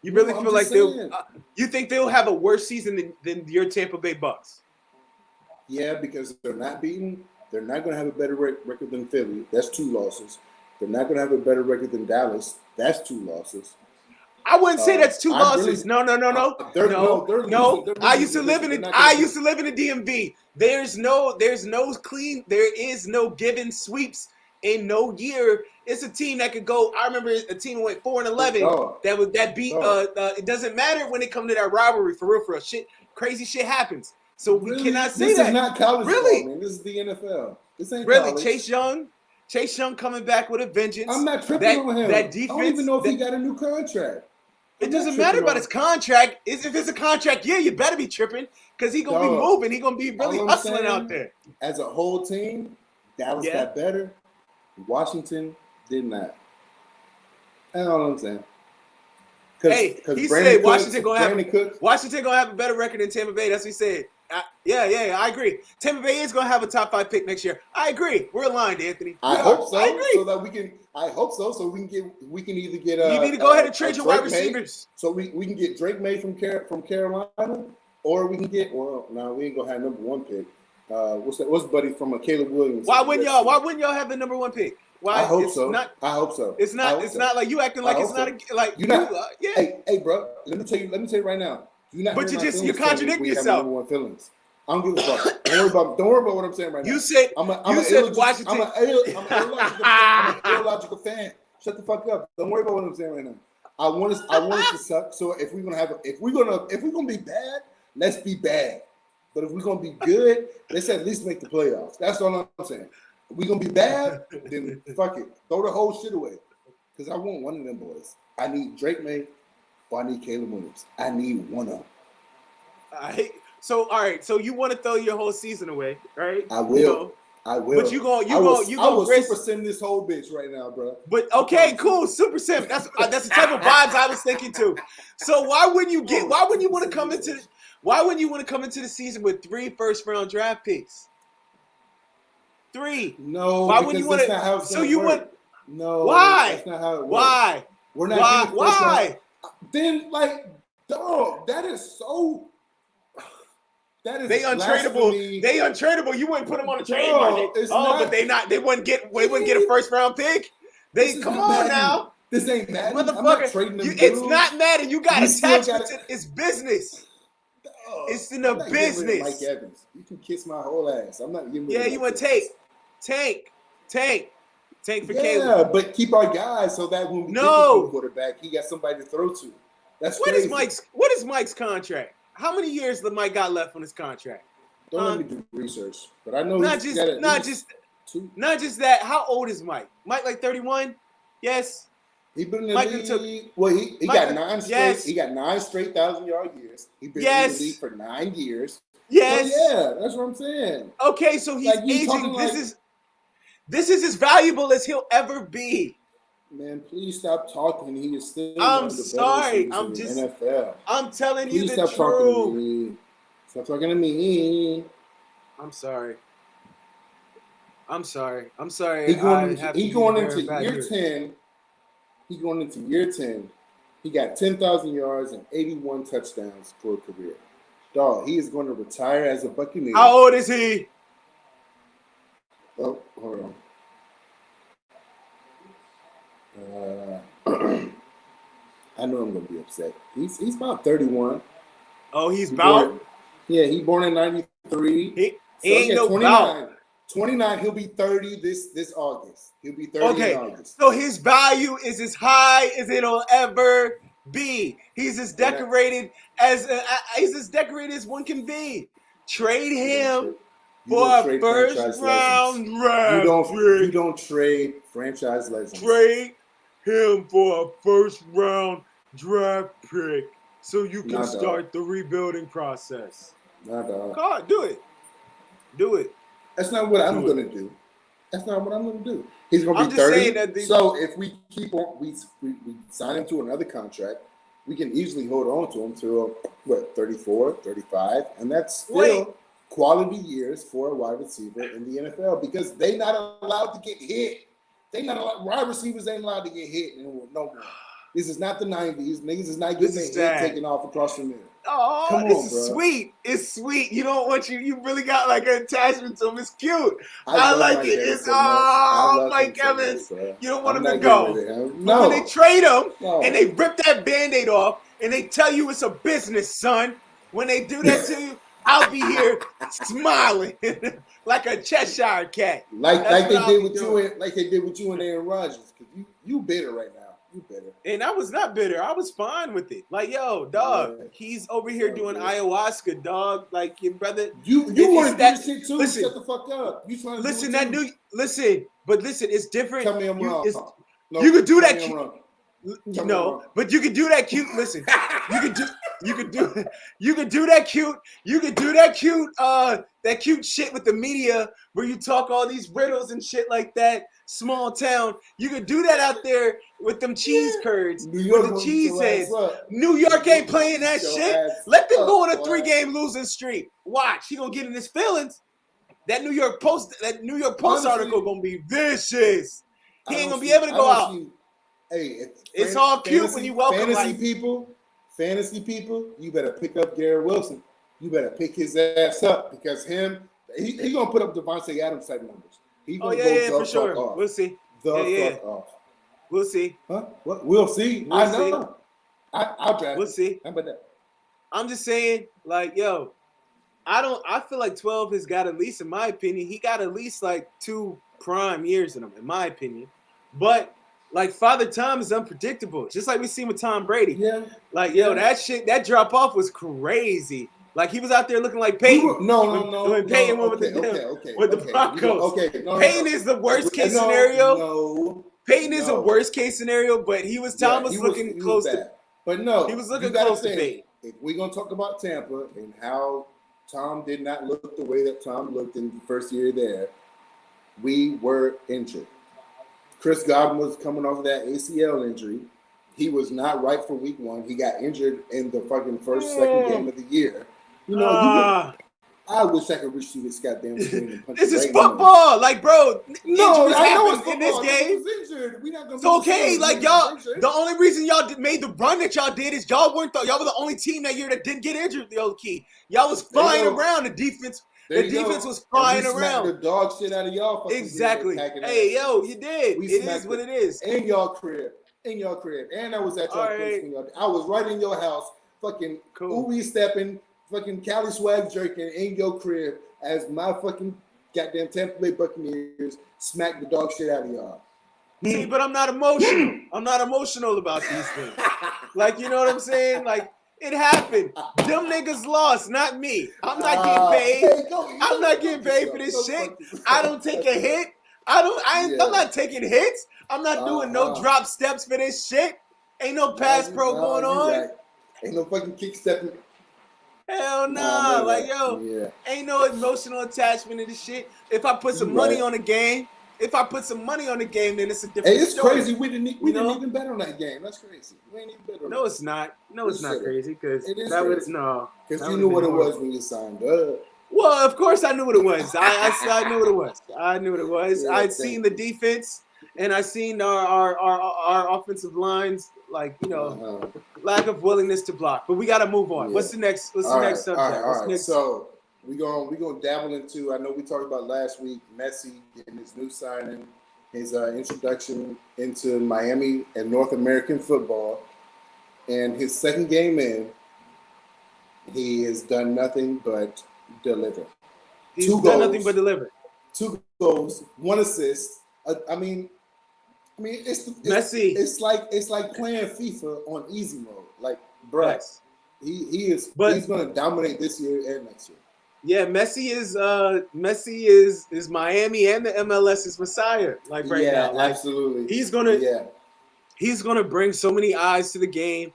You really feel like you think they'll have a worse season than your Tampa Bay Bucks? Yeah, because they're not beaten. They're not going to have a better record than Philly. That's 2 losses. They're not going to have a better record than Dallas. That's 2 losses. I wouldn't say that's 2 losses. No. I used to live in the DMV. There is no given sweeps in no year. It's a team that could go. I remember a team went 4-11 that beat. It doesn't matter when it comes to that rivalry for real. Shit, crazy shit happens. So we cannot say that. This is not college ball, man. This is the NFL. This ain't college. Chase Young coming back with a vengeance. I'm not tripping on him. That defense, I don't even know if he got a new contract. It doesn't matter about his contract. If it's a contract year, you better be tripping because he's going to be moving. He's going to be really hustling out there. As a whole team, Dallas got better. Washington did not. That's all I'm saying. He said Washington going to have a better record than Tampa Bay. That's what he said. I agree. Tampa Bay is going to have a top 5 pick next year. I agree. We're aligned, Anthony. I hope so. I agree. So we can either get you need to go ahead and trade your wide receivers. So we can get Drake May from Carolina, or we can get we ain't gonna have number 1 pick. What's buddy from Caleb Williams? Why wouldn't y'all have the number 1 pick? Why? I hope so. I hope so. It's not like you acting like it's not Hey, bro. Let me tell you right now. You're contradicting yourself. I don't give a fuck. Don't worry about what I'm saying right now. You said Washington. I'm an illogical fan. Shut the fuck up. Don't worry about what I'm saying right now. I want us to suck. So if we're gonna be bad, let's be bad. But if we're gonna be good, let's at least make the playoffs. That's all I'm saying. If we're gonna be bad, then fuck it. Throw the whole shit away. Because I want one of them boys. I need Drake May or I need Caleb Williams. I need one of them. So all right, so you want to throw your whole season away, right? I will. I will. But I will super send this whole bitch right now, bro. But okay, cool, super sim. That's the type of vibes I was thinking too. So why wouldn't you want to come into the season with 3 first-round draft picks? 3. No. Why wouldn't you want to? So you want? No. Why? That's not how it works. Why? We're not. Why? Then dog, that is so. That is they untradeable. They untradeable. You wouldn't put them on the trade market. But they wouldn't get a first round pick. Come on now. This ain't Madden. Motherfucker. It's not Madden. You got attachment to it's business. It's in the business. Mike Evans. You can kiss my whole ass. I'm not giving you want to tank for Caleb. Yeah, but keep our guys so that when we get the quarterback, he got somebody to throw to. That's crazy. What is Mike's contract? How many years does Mike got left on his contract? Don't let me do research, but I know not just that. How old is Mike? Mike like 31? Yes. He been in the league. He got 9 straight. Yes. He got 9 straight 1,000-yard years. He been in the league for 9 years. Yes. So yeah, that's what I'm saying. Okay, so he's aging. This is as valuable as he'll ever be. Man, please stop talking. He is still. I'm sorry. I'm just. NFL. I'm telling you the truth. Talking to me. Stop talking to me. I'm sorry. I'm sorry. He going into year 10. He going into year 10. He got 10,000 yards and 81 touchdowns for a career. Dog, he is going to retire as a Buccaneer. How old is he? Oh, hold on. I know I'm gonna be upset. He's about 31. Oh, he's about? He born in 93. He ain't no 29. about. 29. He'll be 30 this August. He'll be 30 in August. So his value is as high as it'll ever be. He's as decorated as one can be. Trade him for a first round draft. You don't trade franchise legends. Trade him for a first round draft pick so you can start the rebuilding process. Nah, dog. God, do it. That's not what I'm gonna do. That's not what I'm going to do. He's going to be 30. So if we keep on, we sign him to another contract, we can easily hold on to him till, 34, 35. And that's still quality years for a wide receiver in the NFL because they're not allowed to get hit. Wide receivers ain't allowed to get hit no more. This is not the 90s. Niggas is not getting their head taken off across the middle. Oh, come on, this is bro. Sweet. It's sweet. You don't want you really got like an attachment to him. It's cute. I like it. It's Mike Evans. You don't want him to go. No. When they trade him and they rip that Band-Aid off and they tell you it's a business, son. When they do that to you, I'll be here smiling like a Cheshire cat. Like they did with you and Aaron Rodgers. Because you bitter right now. You bitter. And I was not bitter. I was fine with it. Like, yo, dog, he's over here doing ayahuasca, dog. Like, your brother. You want to do shit too? Listen, shut the fuck up. You trying to listen, it's different. Tell me I'm wrong. You could do that cute. No, but you could do that cute. Listen, you could do that cute shit with the media where you talk all these riddles and shit like that. Small town, you could do that out there with them cheese curds, with the cheese heads. New York ain't playing that shit. Let them go on a 3-game losing streak. Watch, he gonna get in his feelings. That New York Post article gonna be vicious. He ain't gonna be able to go out. It's all cute when you welcome fantasy people. You better pick up Garrett Wilson. You better pick his ass up because he gonna put up Devontae Adams type numbers. For sure. Off. We'll see. Fuck off. We'll see. Huh? What? We'll see. I know. I'll draft. We'll see. How about that? I'm just saying, like, yo, I feel like 12 has got at least, in my opinion, he got at least like 2 prime years in him, in my opinion. But like Father Time is unpredictable, just like we seen with Tom Brady. Yeah. Like, yo, that drop off was crazy. Like he was out there looking like Peyton. No. When Peyton went with the Broncos. Peyton is the worst case scenario. No. Peyton is a worst case scenario, but Tom was looking close to. But no, he was looking close to Peyton. If we're gonna talk about Tampa and how Tom did not look the way that Tom looked in the first year there, we were injured. Chris Godwin was coming off of that ACL injury. He was not right for week 1. He got injured in the fucking second game of the year. I wish I could reach through this goddamn screen and punch. This is football, like, bro. No, I know it's in this game. We're not gonna it's okay, like y'all. The only reason y'all made the run that y'all did is y'all were the only team that year that didn't get injured. The old key, y'all was flying around. The defense was flying around. The dog shit out of y'all. Exactly. Hey, yo, you did. It is what it is. In y'all crib, and I was at your place. I was right in your house, fucking ooey stepping. Fucking Cali swag jerking in your crib as my fucking goddamn Tampa Bay Buccaneers smack the dog shit out of y'all. See, but I'm not emotional. I'm not emotional about these things. Like, you know what I'm saying? Like, it happened. Them niggas lost, not me. I'm not getting paid. I'm not getting paid for this shit. I don't take a hit. I'm not taking hits. I'm not doing no drop steps for this shit. Ain't no pass pro going on. Right. Ain't no fucking kick stepping. Hell nah. Like, yo, ain't no emotional attachment to this shit. If I put some money on the game, then it's a different story. It's crazy. We didn't even bet on that game. That's crazy. We ain't even bet on that. No, it's not. No, it's not crazy because Because you knew what it was when you signed up. Well, of course I knew what it was. I knew what it was. I knew what it was. I'd seen the defense and I seen our offensive lines, like, you know, lack of willingness to block. But we got to move on. What's the next subject? All right. So we're gonna dabble into. I know we talked about last week. Messi getting his new signing, his introduction into Miami and North American football, and his second game in, he has done nothing but deliver. He's done nothing but deliver. 2 goals, 1 assist. I mean, it's Messi. It's like playing FIFA on easy mode. Like, bro, he's going to dominate this year and next year. Yeah, Messi is Miami and the MLS's messiah. Like right now, like, absolutely. He's gonna bring so many eyes to the game.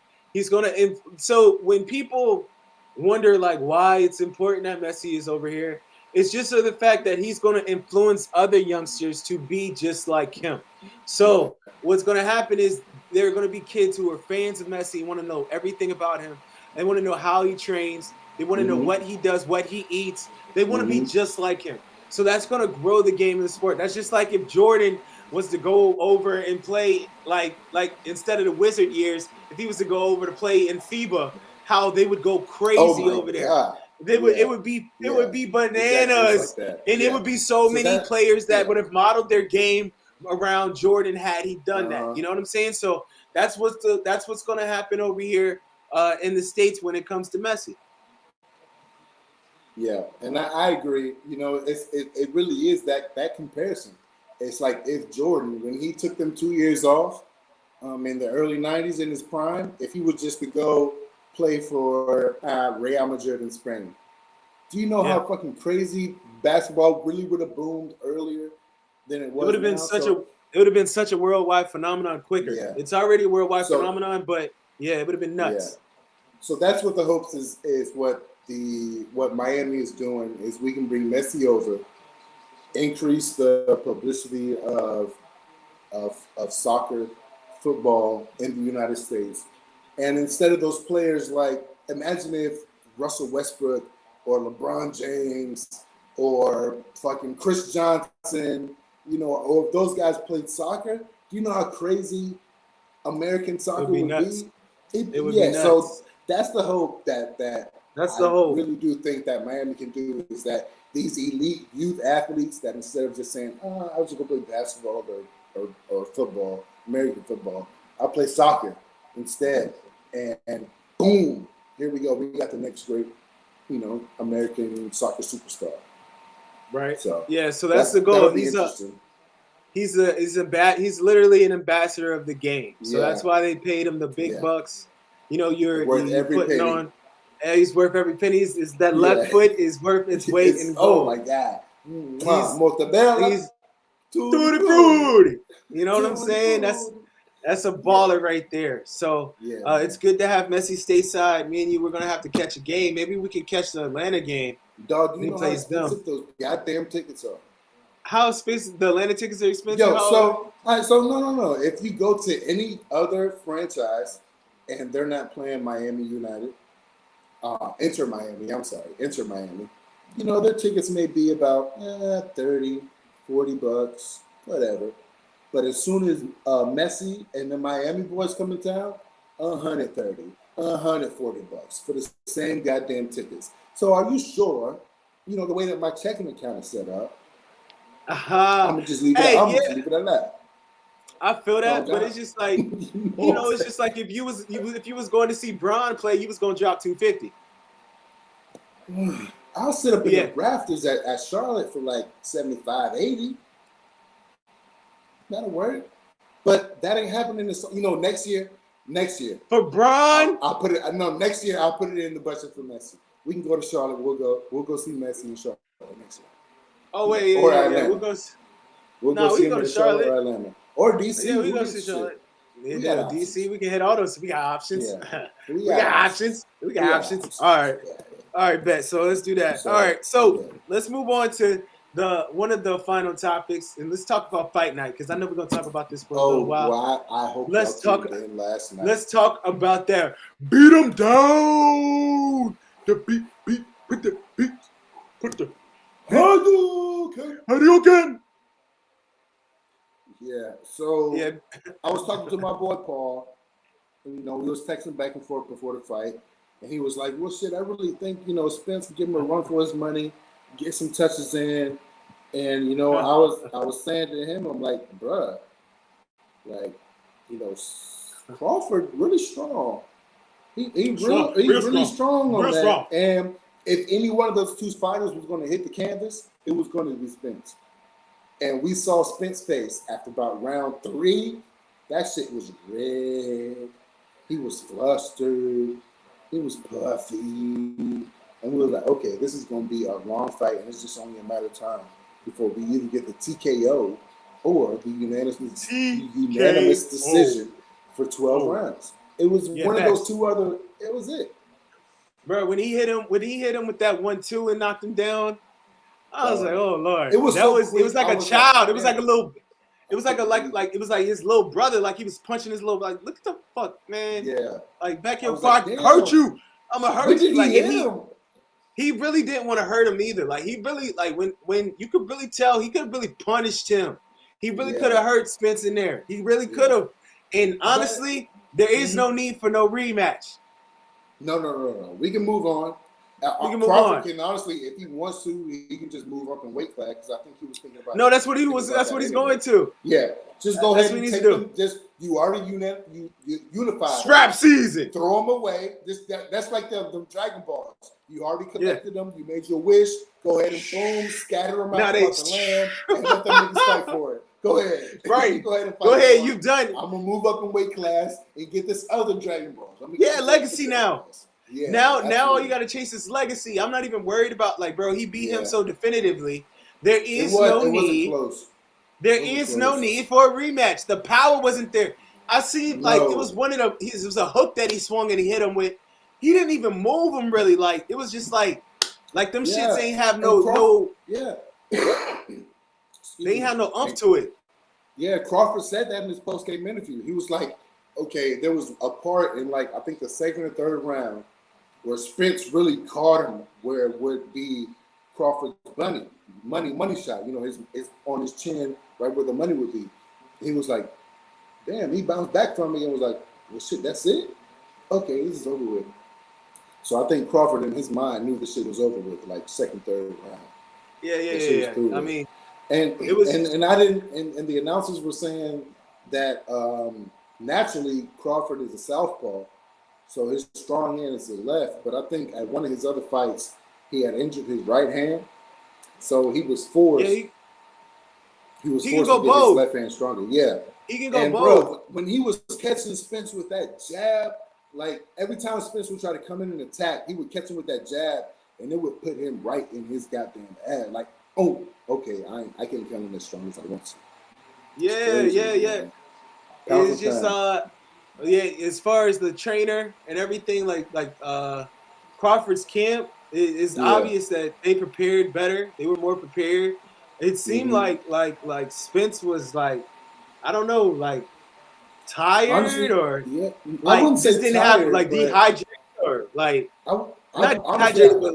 So when people wonder like why it's important that Messi is over here, It's just the fact that he's going to influence other youngsters to be just like him. So what's going to happen is there are going to be kids who are fans of Messi, want to know everything about him. They want to know how he trains. They want to know what he does, what he eats. They want to be just like him. So that's going to grow the game of the sport. That's just like if Jordan was to go over and play like instead of the Wizard years, if he was to go over to play in FIBA, how they would go crazy over there. It would be bananas, exactly like and it would be so many players that would have modeled their game around Jordan had he done that. You know what I'm saying? So that's what's going to happen over here in the States when it comes to Messi. Yeah, and I agree. You know, it really is that comparison. It's like if Jordan, when he took them 2 years off in the early 90s in his prime, if he was just to go play for Real Madrid in Spain, do you know how fucking crazy basketball really would have boomed earlier than it was? It would have been such a worldwide phenomenon quicker. Yeah. It's already a worldwide phenomenon, but it would have been nuts. Yeah. So that's what the hopes is what Miami is doing is we can bring Messi over, increase the publicity of soccer, football in the United States. And instead of those players, like, imagine if Russell Westbrook or LeBron James or fucking Chris Johnson, you know, or if those guys played soccer, do you know how crazy American soccer would be? It would be nuts. So that's the hope that I really do think that Miami can do is that these elite youth athletes that instead of just saying, I was just going to play basketball or football, American football, I'll play soccer instead. And boom, here we go. We got the next great, you know, American soccer superstar. Right. So so that's the goal. He's literally an ambassador of the game. So that's why they paid him the big bucks. You know, you're putting penny on. He's worth every penny. Is that left foot is worth its weight in gold. Oh my God. He's to the fruit. You know what I'm saying? That's a baller right there. So it's good to have Messi stateside. Me and you, we're gonna have to catch a game. Maybe we can catch the Atlanta game. Dog, you know how expensive those goddamn tickets are. How expensive the Atlanta tickets are expensive? So no. If you go to any other franchise and they're not playing Miami United, Inter Miami, you know, their tickets may be about $30, $40, whatever. But as soon as Messi and the Miami boys come to town, $130, $140 for the same goddamn tickets. So are you sure, you know, the way that my checking account is set up, I'm gonna just leave it at that. I feel that, but it's just like it's just like if you was going to see Bron play, you was gonna drop $250. I'll sit up in the rafters at Charlotte for like $75, $80. That'll work, but that ain't happening. Next year for Bron, I'll put it. No, next year I'll put it in the budget for Messi. We can go to Charlotte. We'll go see Messi in Charlotte next year. Oh wait, Atlanta. We'll go see him in Charlotte or Atlanta or DC. Yeah, we go see Charlotte. DC. We can hit all those. We got options. Yeah. we got options. All right, bet. So let's do that. All right, so let's move on to one of the final topics, and let's talk about Fight Night because I know we're gonna talk about this for a little while. Well, I hope let's talk. Last night. Let's talk about that. Beat them down. The beat. Put the beat. Put the. Hadouken. Yeah. So I was talking to my boy Paul. And, you know, we was texting back and forth before the fight, and he was like, "Well, shit, I really think Spence can give him a run for his money, get some touches in." And I was saying to him, I'm like, "Bruh, like, Crawford really strong. He's really strong on that. Strong. And if any one of those two fighters was going to hit the canvas, it was going to be Spence. And we saw Spence's face after about round 3. That shit was red. He was flustered. He was puffy. And we were like, okay, this is going to be a long fight, and it's just only a matter of time before we either get the TKO or the unanimous decision for 12 rounds. It was one of those two other. It was it, bro. When he hit him with that 1-2 and knocked him down, I was like, oh Lord. It was it was like a child. It was like a little. It was like it was like his little brother. Like he was punching his little. Like look at the fuck, man. Yeah. Like back here before I hurt you. I'm gonna hurt you. Like hit him? He really didn't want to hurt him either. Like he really like when you could really tell he could have really punished him. He really could have hurt Spence in there. He really could have. And honestly, there is no need for no rematch. No. We can move on. Crawford can honestly, if he wants to, he can just move up and weight class. Because I think he was thinking about. No, that's what he was. That's what he's going to. Yeah, just go ahead and take them. Just you already unified. Strap season. Throw them away. That's like the Dragon Balls. You already collected them. You made your wish. Go ahead and boom, scatter them out across the land, and let them niggas fight for it. Go ahead. Right. Go ahead and fight. Go ahead. You've done it. I'm gonna move up in weight class and get this other Dragon Balls. Legacy now. Yeah, now all you got to chase is legacy. I'm not even worried about bro. He beat him so definitively. There is no need. There is no need for a rematch. The power wasn't there. I see it was one of the. It was a hook that he swung and he hit him with. He didn't even move him really. Like it was just like them shits ain't have no. Yeah. They ain't have no umph to it. Yeah, Crawford said that in his post-game interview. He was like, okay, there was a part in I think the second or third round where Spence really caught him where it would be Crawford's money shot. You know, his on his chin, right where the money would be. He was like, damn, he bounced back from me and was like, well, shit, that's it? Okay, this is over with. So I think Crawford in his mind knew the shit was over with, second, third round. Yeah. I mean, and it was, and I didn't, and the announcers were saying that naturally Crawford is a southpaw, so his strong hand is the left. But I think at one of his other fights, he had injured his right hand, so he was forced. Yeah, he was forced to get his left hand stronger. Yeah, he can go both. Bro, when he was catching Spence with that jab, every time Spence would try to come in and attack, he would catch him with that jab, and it would put him right in his goddamn ass. Oh, okay, I can't kill him as strong as I want to. Yeah. It's just as far as the trainer and everything, Crawford's camp, it's obvious that they prepared better. They were more prepared. It seemed like Spence was I don't know, tired. Honestly, or I wouldn't say just didn't tired, have dehydrated or not dehydrated, but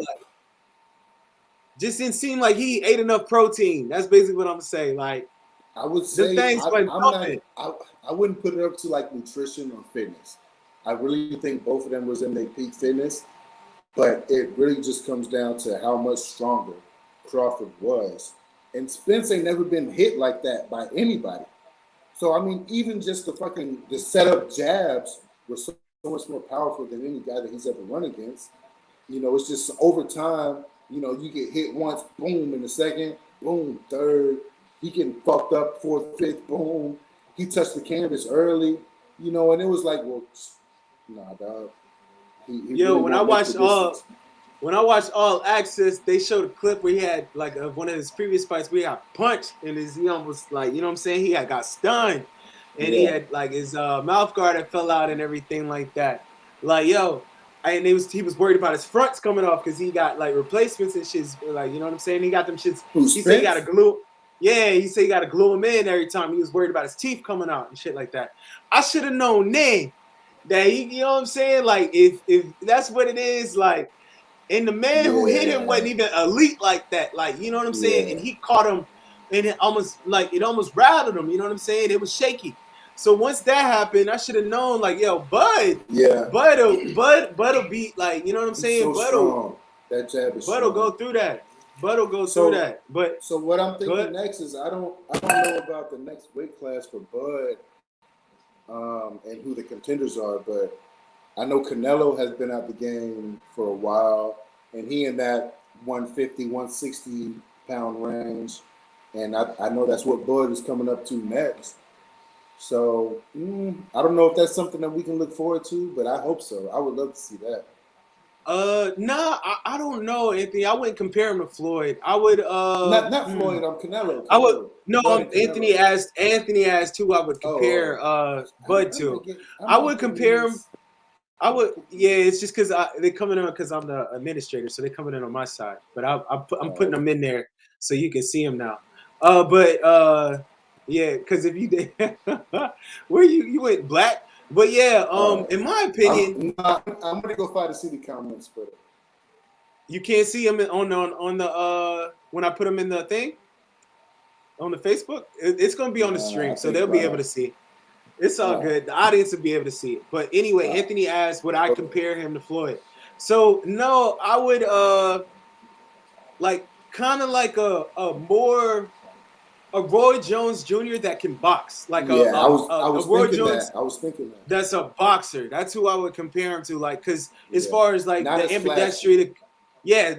just didn't seem like he ate enough protein. That's basically what I'm saying. I would say I wouldn't put it up to nutrition or fitness. I really think both of them was in their peak fitness, but it really just comes down to how much stronger Crawford was. And Spence ain't never been hit like that by anybody. So I mean, even just the setup jabs were so much more powerful than any guy that he's ever run against. You know, it's just over time. You know, you get hit once, boom, in the second, boom, third. He getting fucked up, fourth, fifth, boom. He touched the canvas early, you know, and it was well, nah, dog. He really when I watched All Access, they showed a clip where he had one of his previous fights where he got punched and he almost you know what I'm saying, he got stunned, and he had his mouth guard that fell out and everything like that. And he was worried about his fronts coming off because he got replacements and shit. You know what I'm saying? He got them shits. He said he got to glue. Yeah, he said he got to glue them in every time. He was worried about his teeth coming out and shit like that. I should have known then that you know what I'm saying? If that's what it is, and the man who hit him wasn't even elite like that. you know what I'm saying? And he caught him, and it almost rattled him. You know what I'm saying? It was shaky. So once that happened, I should have known, Bud. Yeah. Bud'll be you know what I'm saying? That jab is Bud will go through that. Through that. But so what I'm thinking next is I don't know about the next weight class for Bud, and who the contenders are, but I know Canelo has been out the game for a while, and he in that 150, 160 pound range, and I know that's what Bud is coming up to next. So I don't know if that's something that we can look forward to, but I hope so. I would love to see that. I don't know, Anthony. I wouldn't compare him to Floyd. I would not Floyd. I'm Canelo. I would Anthony asked who I would compare Bud to. I would compare him. I would, yeah. It's just because they're coming in because I'm the administrator, so they're coming in on my side. But I'm putting them in there so you can see them now. Yeah, because if you did, where you went black, but yeah, in my opinion, I'm gonna go find the city comments, but you can't see them on the when I put them in the thing on the Facebook. It's gonna be on the stream, so they'll be able to see. It's all good. The audience will be able to see it. But anyway, Anthony asked, would I compare him to Floyd? So no, I would like kind of like a Roy Jones Jr. that can box. Like I was Roy Jones. I was thinking that. That's a boxer. That's who I would compare him to. Like, because as far as like not the ambidextrous,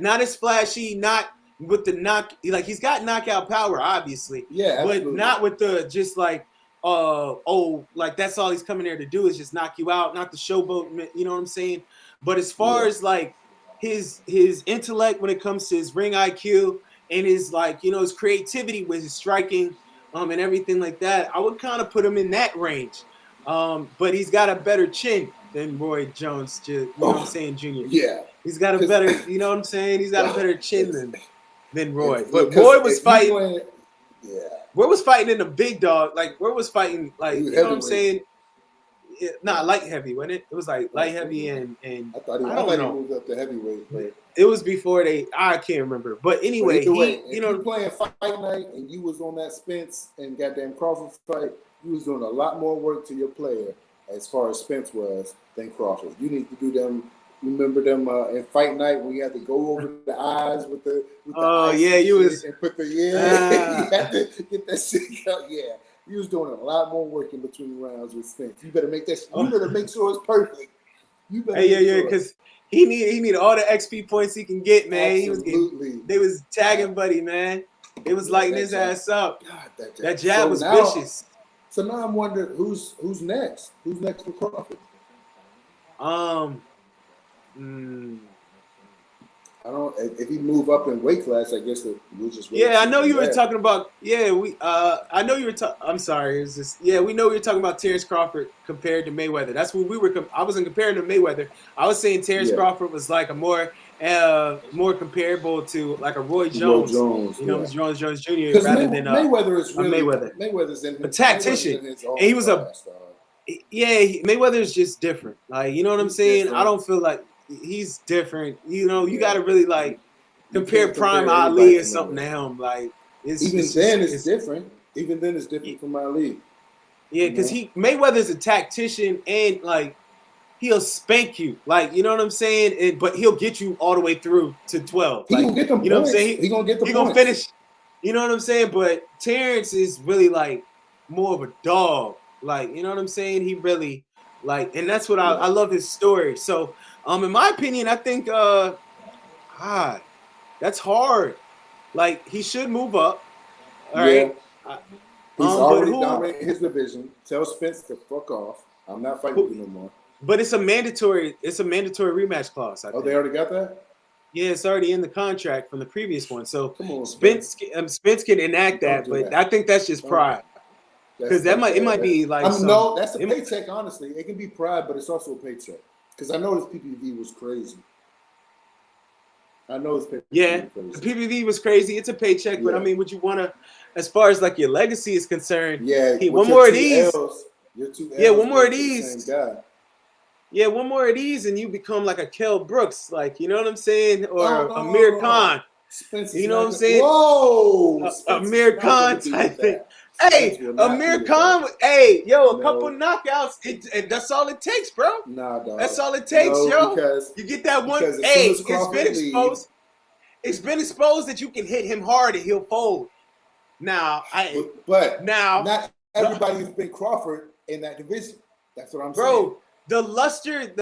not as flashy, not with the knock. Like he's got knockout power, obviously. Yeah, absolutely. But not with the just like. Like that's all he's coming there to do is just knock you out, not the showboat, you know what I'm saying? But as far as like his intellect when it comes to his ring IQ and his like, you know, his creativity with his striking, and everything like that, I would kind of put him in that range. But he's got a better chin than Roy Jones, you know what I'm saying, Jr. Yeah. He's got a better, you know what I'm saying? He's got a better chin than Roy. But Roy was fighting. Roy was fighting in the big dog. Like, Roy was fighting, like, you know what I'm saying? Light heavy, wasn't it? It was like light heavy and I thought he moved up to heavyweight. But it was before I can't remember. But anyway, you know, playing Fight Night and you was on that Spence and goddamn Crawford fight, you was doing a lot more work to your player as far as Spence was than Crawford. You need to do them. Remember them in Fight Night when you had to go over the eyes with the you was and put the you had to get that shit out. Yeah, you was doing a lot more work in between rounds with Spence. You better make that. You better make sure it's perfect. You better because he need all the XP points he can get, man. Absolutely. They was tagging Buddy, man. It was lighting his ass up. God, that jab was vicious. So now I'm wondering who's next. Who's next for Crawford? I don't. If he move up in weight class, I guess we'll just. I know you were talking about. I know you were. I'm sorry. It's just. We know you were talking about Terrence Crawford compared to Mayweather. That's what we were. I wasn't comparing to Mayweather. I was saying Terrence Crawford was like a more comparable to like a Roy Jones. You know, Jones Jr. rather than Mayweather is really Mayweather. Mayweather's a tactician, and he was Mayweather is just different. Like, you know what I'm saying? Different. I don't feel like he's different. You know, you got to really like compare Prime Ali or something to him. Like, it's different. Even then, it's different from Ali. Yeah, because Mayweather's a tactician and like he'll spank you. Like, you know what I'm saying? But he'll get you all the way through to 12. He gonna get them. You know what I'm saying? He gonna get the. He gonna finish. You know what I'm saying? But Terrence is really like more of a dog. Like, you know what I'm saying? He really like, and that's what I love his story. So, in my opinion, I think that's hard. Like, he should move up. All right. He's already dominating his division. Tell Spence to fuck off. I'm not fighting you no more. But it's a mandatory rematch clause. I think. They already got that? Yeah, it's already in the contract from the previous one. So come on, Spence can enact that, but I think that's just pride. Because it might be like that's a paycheck. Honestly, it can be pride, but it's also a paycheck. Because I know this PPV was crazy. I know it's the PPV was crazy. It's a paycheck, but I mean, would you want to, as far as like your legacy is concerned? One more of these. One more of these. Yeah, one more of these, and you become like a Kell Brooks, like, you know what I'm saying, or Amir Khan. You know what I'm saying? Whoa, Amir Khan type thing. Hey, Amir Khan. Hey, yo, a couple knockouts. That's all it takes, bro. Nah, dog. That's all it takes, yo. You get that one. Hey, it's been exposed. It's been exposed that you can hit him hard and he'll fold. Now, not everybody's been Crawford in that division. That's what I'm saying, bro. The luster,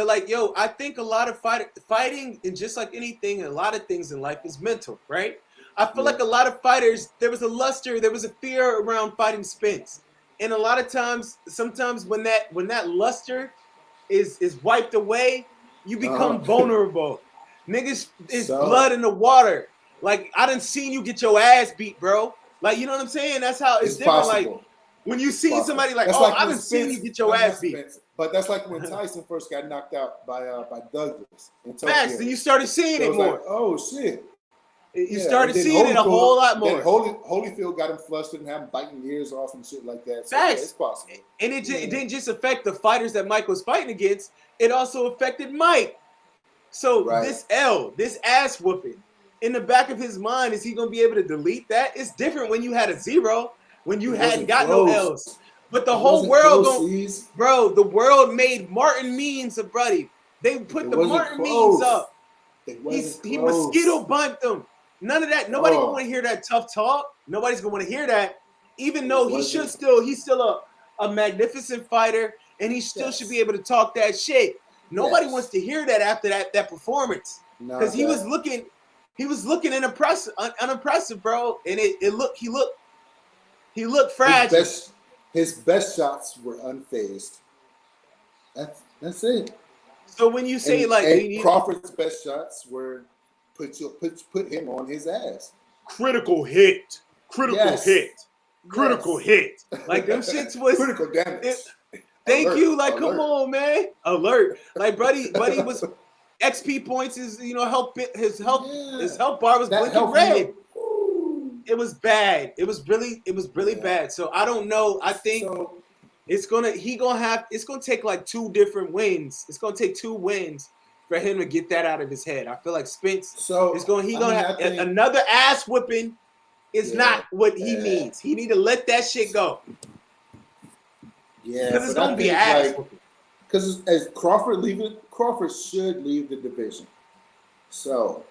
I think a lot of fighting, and just like anything, a lot of things in life is mental, right? I feel like a lot of fighters, there was a luster, there was a fear around fighting Spence. And a lot of times, sometimes when that luster is wiped away, you become vulnerable. Niggas is blood in the water. Like, I done seen you get your ass beat, bro. Like, you know what I'm saying? That's how it's different. Possible. Like, when you see somebody like, I done seen you get your ass beat. But that's like when Tyson first got knocked out by Douglas in Tokyo. Facts, and you started seeing it more. Like, oh shit! You started seeing it a whole lot more. Then Holyfield got him flustered and had him biting ears off and shit like that. So, Facts. Yeah, it's possible. And it didn't just affect the fighters that Mike was fighting against. It also affected Mike. So this ass whooping, in the back of his mind, is he going to be able to delete that? It's different when you had a 0, when you hadn't got no L's. But the whole world, the world made Martin memes of Brody. They put the Martin memes up. He mosquito bumped them. None of that. Nobody gonna want to hear that tough talk. Nobody's gonna want to hear that. Even though he's still a magnificent fighter, and he still should be able to talk that shit. Nobody wants to hear that after that performance, because he was looking unimpressive, bro. And he looked fragile. His best shots were unfazed. That's it. So when you say Crawford's best shots were put him on his ass. Critical hit. Like them shits was critical damage. Thank you. Like, come on, man. Alert. Like, buddy was XP points. His health bar was blinking red. It was bad. It was really bad. So I don't know. I think it's gonna take like 2 different wins. It's gonna take 2 wins for him to get that out of his head. I feel like Spence is gonna have another ass whipping. Is not what he needs. He need to let that shit go. Yeah, because it's gonna be ass whipping. Because as Crawford should leave the division. So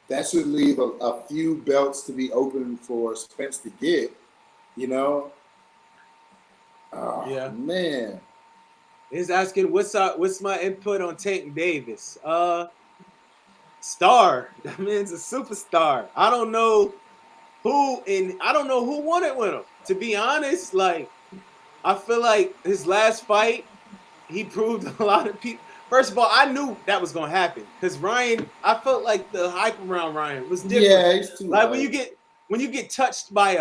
that should leave a few belts to be open for Spence to get, Oh, man. He's asking, what's my input on Tank Davis? Star. That man's a superstar. I don't know who won it with him. To be honest, like, I feel like his last fight, he proved a lot of people. First of all, I knew that was gonna happen because Ryan. I felt like the hype around Ryan was different. Yeah, he's too like high. when you get touched by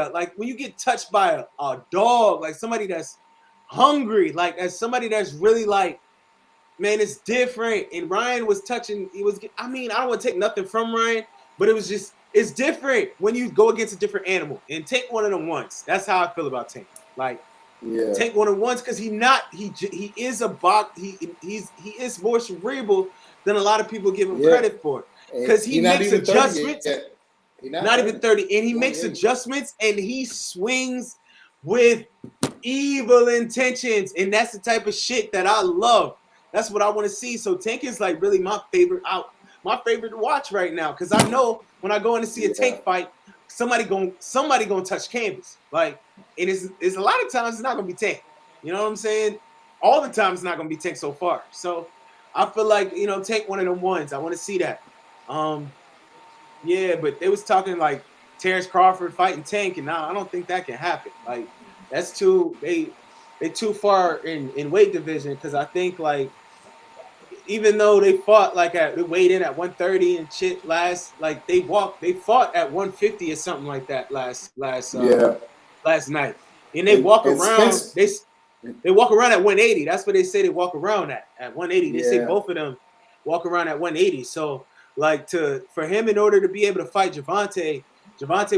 a dog, like somebody that's hungry, like as somebody that's really like, man, it's different. And Ryan was touching. I don't want to take nothing from Ryan, but it's different when you go against a different animal. And Tank one of them once. That's how I feel about Tank. Like. Yeah. Tank one of ones because he is a box. He is more cerebral than a lot of people give him credit for because he makes adjustments. Not even 30, and he makes adjustments and he swings with evil intentions, and that's the type of shit that I love. That's what I want to see. So Tank is like really my favorite to watch right now because I know when I go in to see a Tank fight, somebody gonna touch canvas. Like, and it's a lot of times it's not gonna be Tank. You know what I'm saying? All the time it's not gonna be Tank so far. So I feel like Tank one of them ones. I want to see that. Yeah, but they was talking like Terrence Crawford fighting Tank, and I don't think that can happen. Like that's too they too far in weight division because I think like even though they fought they weighed in at 130 and shit like they fought at 150 or something like that last night, and they walk around they walk around at 180. That's what they say they walk around at 180. They say both of them walk around at 180. So like for him in order to be able to fight Javante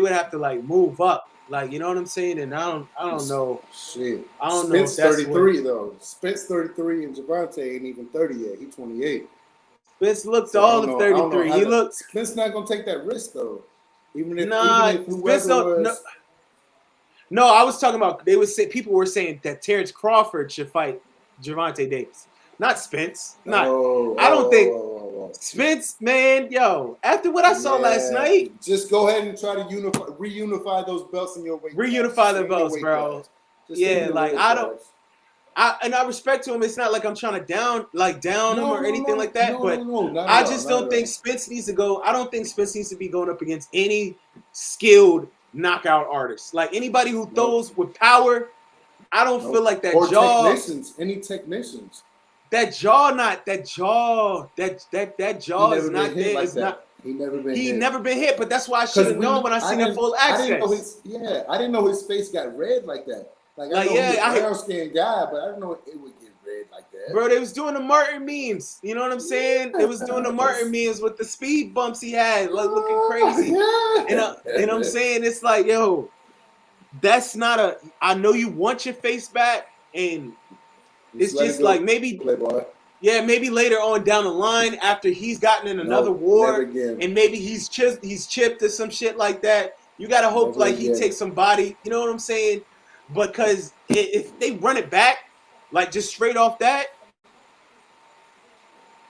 would have to like move up. Like, you know what I'm saying? And I don't know. Shit. I don't know. Spence 33 though. Spence 33 and Javante ain't even 30 yet. He's 28. Spence looked all of 33. He looked. Spence not gonna take that risk though. Even if Spence no, I was talking about. People were saying that Terrence Crawford should fight Javante Davis, not Spence. I don't think. Spence, man, yo, after what I saw last night, just go ahead and try to reunify those belts in your weight. Reunify the belts, bro. Yeah, like I respect to him. It's not like I'm trying to down him or anything like that. But I just don't think Spence needs to go. I don't think Spence needs to be going up against any skilled knockout artist. Like anybody who throws with power. I don't feel like that jaw. Any technicians. That jaw is not there. It's not. He never been hit, but that's why I should have known when I seen that full access. I didn't know his face got red like that. Like I know he's a brown skinned guy, but I didn't know it would get red like that. Bro, they was doing the Martin memes. You know what I'm saying? They was doing the Martin memes with the speed bumps he had, like looking crazy. And I'm saying it's like, yo, that's not a. I know you want your face back, and it's just like maybe. Playboy. Yeah, maybe later on down the line after he's gotten in another war, and maybe he's chipped or some shit like that. You gotta hope like he takes some body. You know what I'm saying? Because if they run it back, like just straight off that,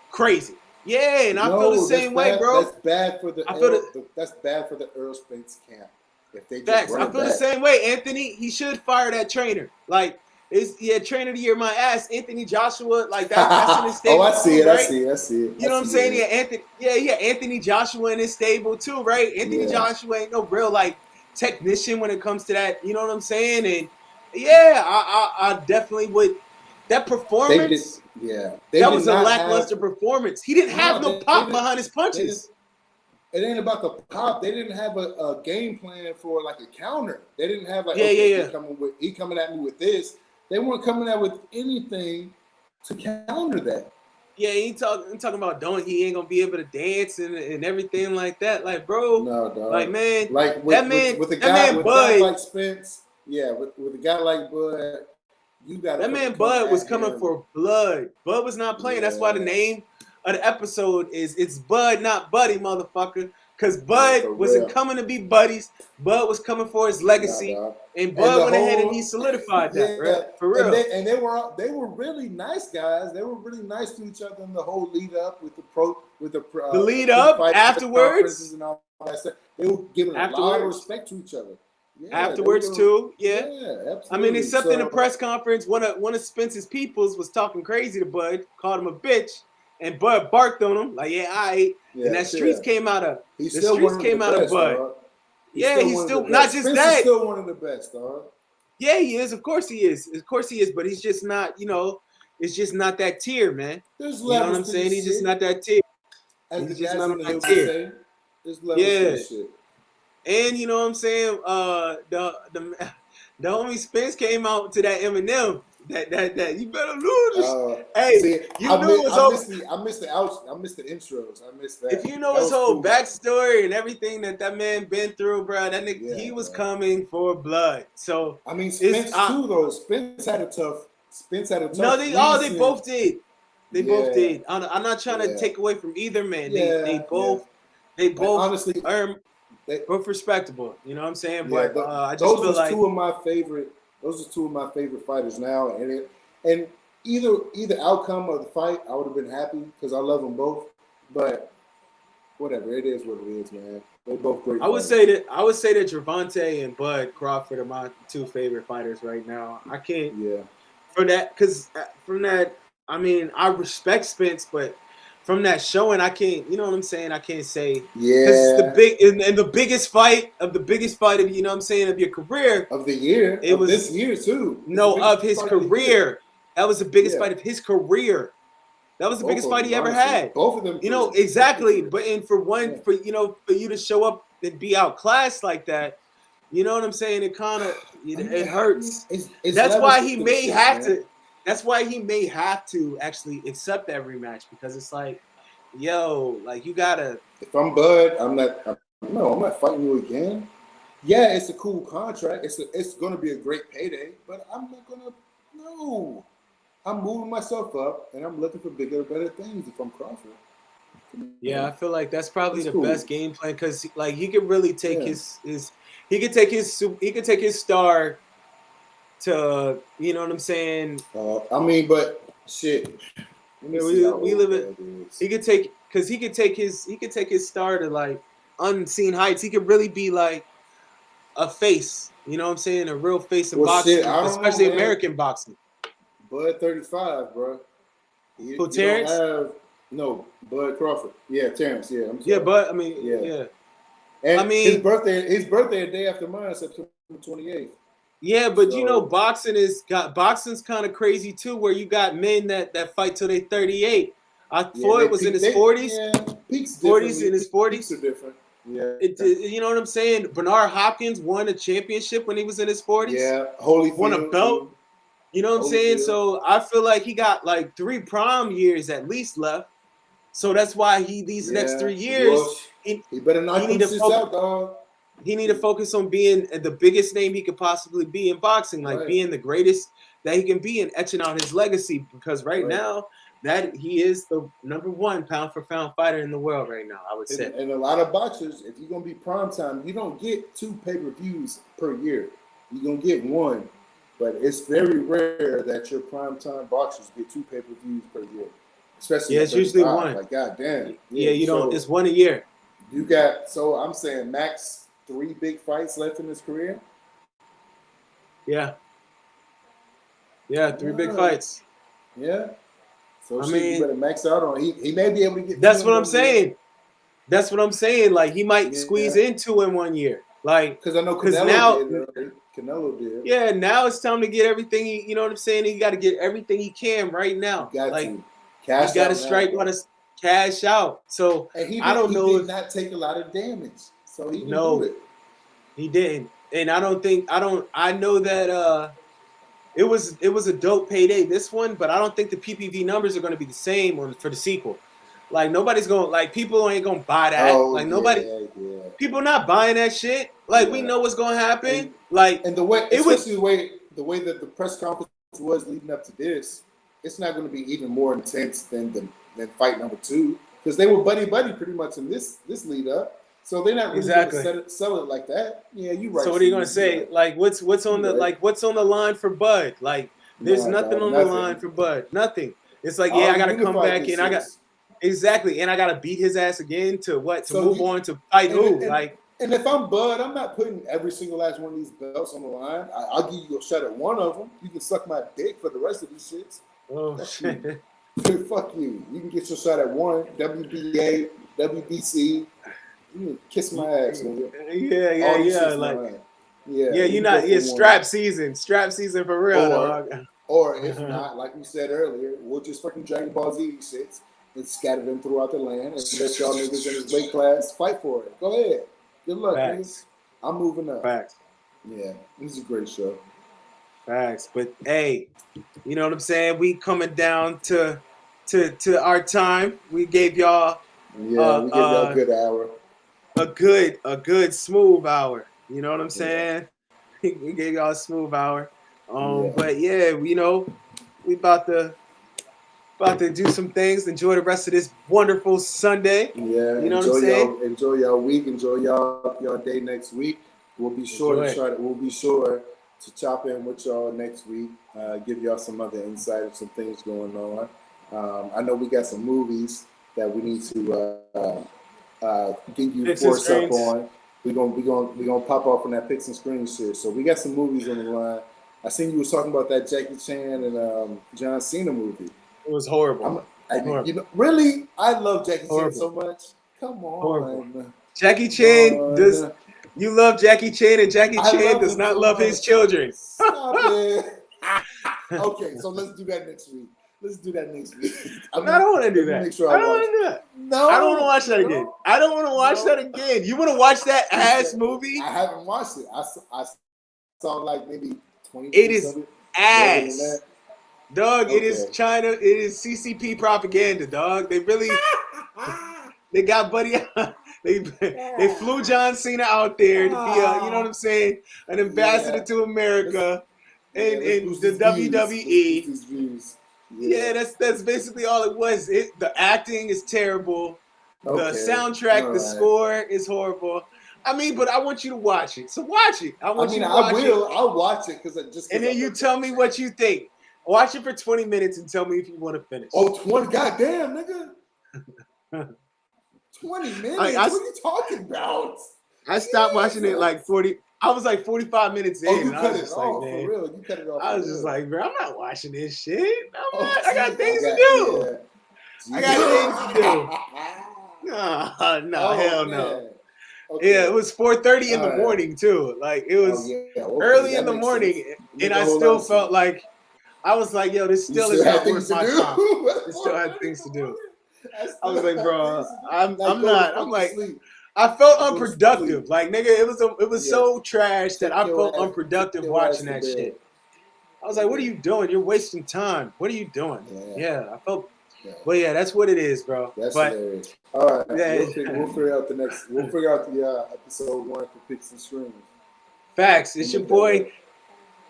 crazy. Yeah, and I feel the same way, bro. That's bad for the. That's bad for the Errol Spence camp. If they just I feel the same way. Anthony, he should fire that trainer. Like, trainer of the year, my ass. Anthony Joshua, like that's in his stable. I see it. Right? I see it. You know what I'm saying? Yeah, Anthony Joshua in his stable too, right? Anthony Joshua ain't no real like technician when it comes to that. You know what I'm saying? And yeah, I definitely would. That performance, that was a lackluster performance. He didn't have no pop behind his punches. It ain't about the pop. They didn't have a game plan for like a counter. They didn't have like he coming at me with this. They weren't coming out with anything to counter that. Yeah, he talking about he ain't gonna be able to dance and everything like that. Like, bro, no, dog. Like, man, like with a guy like Spence, with a guy like Bud, you got that man. Bud was coming for blood. Bud was not playing. That's why the name of the episode is it's Bud, not Buddy, motherfucker. Because Bud wasn't coming to be buddies. Bud was coming for his legacy, and Bud went ahead and he solidified that, right? For real. And they were really nice guys. They were really nice to each other in the whole lead up with the lead up afterwards and all that stuff. They were giving a lot of respect to each other. Yeah, afterwards too, absolutely. I mean, except in the press conference, one of Spence's peoples was talking crazy to Bud, called him a bitch. And Bud barked on him like, and that streets came out of the streets came out of Bud. He's still not just Spence that. He's still one of the best, dog. Yeah, he is. Of course he is. But he's just not. It's just not that tier, man. There's you know what I'm saying? He's just not that tier. He's just not that tier. There's levels to this shit. And you know what I'm saying? The homie Spence came out to that Eminem. That you better lose. I missed the intros. I missed that. If you know his whole backstory and everything that man been through, bro, that nigga he was coming for blood. So I mean, Spence too though. Spence had a tough. No, they both did. They both did. I'm not trying to take away from either man. They both honestly both respectable. You know what I'm saying? But I just feel like two of my favorite. Those are two of my favorite fighters now, and either outcome of the fight, I would have been happy because I love them both. But whatever, it is what it is, man. They're both great. I would say that Gervonta and Bud Crawford are my two favorite fighters right now. I can't from that. I mean, I respect Spence, but from that showing, I can't. You know what I'm saying? I can't say it's the biggest fight of you know what I'm saying, of your career of the year. It was this year too. No, of his career. That was the biggest fight of his career. That was the biggest fight he ever had. Both of them. You know exactly. But for you to show up and be outclassed like that, you know what I'm saying? It kind of it hurts. That's why he may have to. That's why he may have to actually accept that rematch because it's like, yo, like you gotta. If I'm Bud, I'm not fighting you again. Yeah, it's a cool contract. It's gonna be a great payday, but I'm not gonna. No, I'm moving myself up, and I'm looking for bigger, better things. If I'm Crawford. Yeah, I feel like that's probably the best game plan because like he could really take he could take his star. To you know what I'm saying? I mean, but shit. We live it. He could take his star to like unseen heights. He could really be like a face. You know what I'm saying? A real face in boxing, especially American boxing. Bud 35, bro. Terrence? Bud Crawford. Yeah, Terrence. Yeah, I'm sorry. Yeah, Bud. I mean, yeah. And I mean, his birthday a day after mine, September 28th. Yeah, but you know, boxing's kind of crazy too, where you got men that fight till they 38. Floyd was in his 40s. Yeah, peaks 40s in his 40s. Peaks are different. Yeah. You know what I'm saying? Bernard Hopkins won a championship when he was in his 40s. Yeah, Holyfield won a belt. You know what I'm saying? So I feel like he got like 3 prime years at least left. So that's why these next 3 years, he better knock them shits out, dog. He need to focus on being the biggest name he could possibly be in boxing, like being the greatest that he can be and etching out his legacy. Because right now, that he is the #1 pound for pound fighter in the world right now, I would say. And a lot of boxers, if you're gonna be prime time, you don't get 2 pay-per-views per year. You're gonna get 1. But it's very rare that your primetime boxers get 2 pay-per-views per year. Especially it's usually 1. Like, goddamn. Yeah, you don't. It's 1 a year. You got, so I'm saying max 3 big fights left in his career. Yeah. Yeah, 3 big fights. Yeah. So I mean, you better max out on. He may be able to get. That's what I'm saying. That's what I'm saying. Like he might squeeze in 2 in 1 year. Like because I know Canelo did. Yeah, now it's time to get everything. You know what I'm saying? He got to get everything he can right now. You got like to cash. He got to strike on his cash out. So I don't know. He did not take a lot of damage, so he didn't do it. He didn't, and I know that it was a dope payday, this one, but I don't think the PPV numbers are going to be the same for the sequel. Like nobody's going, like people ain't going to buy that. People not buying that shit. Like we know what's going to happen. And the way, the way that the press conference was leading up to this, it's not going to be even more intense than fight number 2 because they were buddy pretty much in this lead up. So they're not really going to sell it like that. Yeah, you're right. So what are you going to say? Right. Like what's on the what's on the line for Bud? Like there's nothing on the line for Bud. Nothing. It's like I got to come back and I got and I got to beat his ass again to move on to fight who? And if I'm Bud, I'm not putting every single last one of these belts on the line. I'll give you a shot at one of them. You can suck my dick for the rest of these shits. Oh shit! Fuck you. You can get your shot at one. WBA, WBC. You can kiss my ass, nigga. Yeah. You're not. Yeah, strap season for real, dog. Or if not, like we said earlier, we'll just fucking Dragon Ball Z shits and scatter them throughout the land and let y'all niggas in this weight class fight for it. Go ahead. Good luck, niggas. I'm moving up. Facts. Yeah, this is a great show. Facts. But hey, you know what I'm saying? We coming down to our time. We gave y'all we gave y'all a good hour. A good smooth hour. You know what I'm saying? We gave y'all a smooth hour. But yeah, you know, we about to do some things. Enjoy the rest of this wonderful Sunday. Yeah, you know what I'm saying? Enjoy y'all week. Enjoy y'all day next week. We'll be sure to chop in with y'all next week. Give y'all some other insight of some things going on. I know we got some movies that we need to get you force up on. We're gonna pop off on that picks and screens shit. So we got some movies on the line. I seen you was talking about that Jackie Chan and John Cena movie. It was horrible. You know, really, I love Jackie Chan so much. Come on, horrible. Jackie Chan does. You love Jackie Chan, and Jackie Chan does not love his children. Stop it. Okay, so let's do that next week. I don't want to do that. I don't want to do that. No, I don't want to watch that again. I don't want to watch that again. You want to watch that ass movie? I haven't watched it. I saw like maybe 20. It is ass. Dog, okay. It is China. It is CCP propaganda, dog. They really, they got Buddy. They flew John Cena out there to be you know what I'm saying, an ambassador to America and the WWE. Yeah, that's basically all it was. The acting is terrible. Okay. The soundtrack, the score is horrible. I mean, but I want you to watch it. So watch it. I will. I'll watch it and then you tell me what you think. Watch it for 20 minutes and tell me if you want to finish. Oh, 20? Goddamn, nigga. 20 minutes? What are you talking about? I stopped watching it like 40. I was like 45 minutes in. Oh, you cut it off, for real. You cut it off. I was just like, bro, I'm not watching this shit. I got things to do. I got things to do. No, hell no. Okay. Yeah, it was 4:30 in the morning too. Like it was early in the morning, and I still felt like I was like, yo, this still is not worth my time. It still had things to do. I was like, bro, I'm not. I'm like, I felt unproductive. Like, nigga, it was so trash that I felt unproductive watching that shit. I was like, what are you doing? You're wasting time. What are you doing? Yeah, I felt. Yeah. But yeah, that's what it is, bro. That's hilarious. All right, we'll figure out the next. We'll figure out the episode 1 for Picks and Streams. Facts. It's your boy.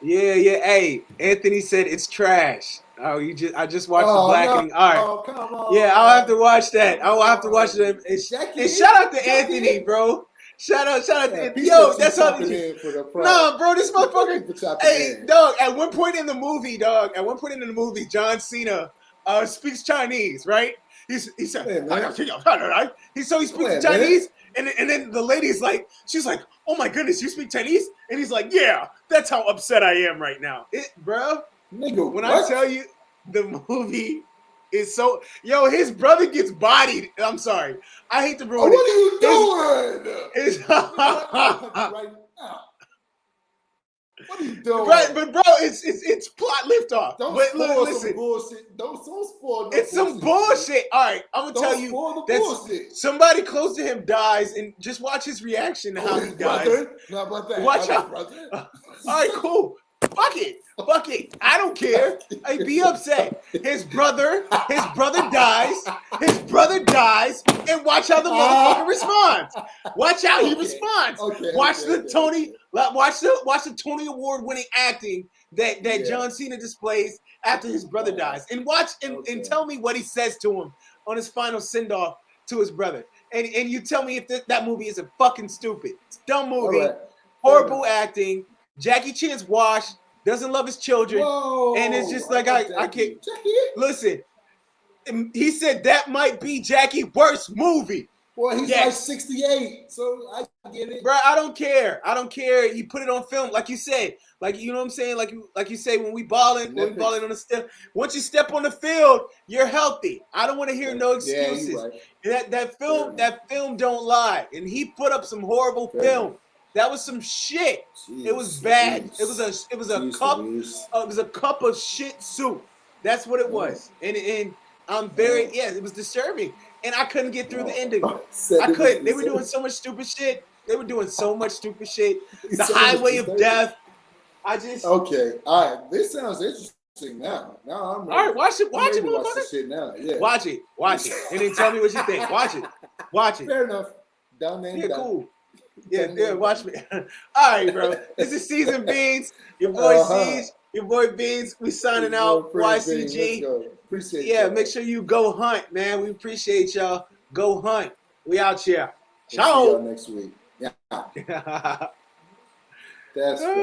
Yeah. Hey, Anthony said it's trash. Oh, I just watched the blackening. No. All right. Oh, come on. Yeah, I'll have to watch that. I'll have to watch it. And shout out to Anthony, bro. Shout out to Anthony. Yo, that's how. Nah, bro, this motherfucker. Hey, dog. At one point in the movie, John Cena speaks Chinese, right? He said, he speaks Chinese, and then the lady's like, she's like, oh my goodness, you speak Chinese? And he's like, yeah, that's how upset I am right now, bro. Nigga, when I tell you the movie is so, his brother gets bodied. I'm sorry, I hate to ruin it. What are you doing? Right now. What are you doing? Right, but bro, it's plot liftoff. Don't spoil some bullshit. Don't spoil. It's some bullshit. All right, I'm gonna tell you that somebody close to him dies, and just watch his reaction to how he dies. Not about that. Watch out. All right, cool. Fuck it. I don't care. I'd be upset. His brother dies. And watch how the motherfucker responds. Watch how he responds. Watch the Tony Award winning acting that John Cena displays after his brother dies. And watch and tell me what he says to him on his final send off to his brother. And you tell me if that movie isn't fucking stupid. It's a dumb movie. Horrible acting. Jackie Chan's washed, doesn't love his children, and it's just like I can't listen. He said that might be Jackie's worst movie. Well, he's like 68, so I get it. Bro, I don't care. He put it on film, like you said. Like, you know what I'm saying? Like you say, when we balling on the step. Once you step on the field, you're healthy. I don't want to hear no excuses. Right. That film don't lie. And he put up some horrible film. That was some shit. Jeez, it was bad. It was a cup of shit soup. That's what it was. And I'm very it was disturbing. And I couldn't get through the ending. I couldn't. They were doing so much stupid shit. The Highway of Death. Okay. All right. This sounds interesting now. Now I'm ready. All right, watch it, motherfucker. Watch this shit now. Yeah. Watch it. And then tell me what you think. Watch it. Fair enough. Down there. Yeah, cool. Yeah, watch me. All right, bro. This is CeezNBeanz. Your boy Ceez. Your boy Beans. We signing out. YCG. Appreciate y'all. Make sure you go hunt, man. We appreciate y'all. Go hunt. We out here. Ciao. See y'all next week. Yeah. That's funny.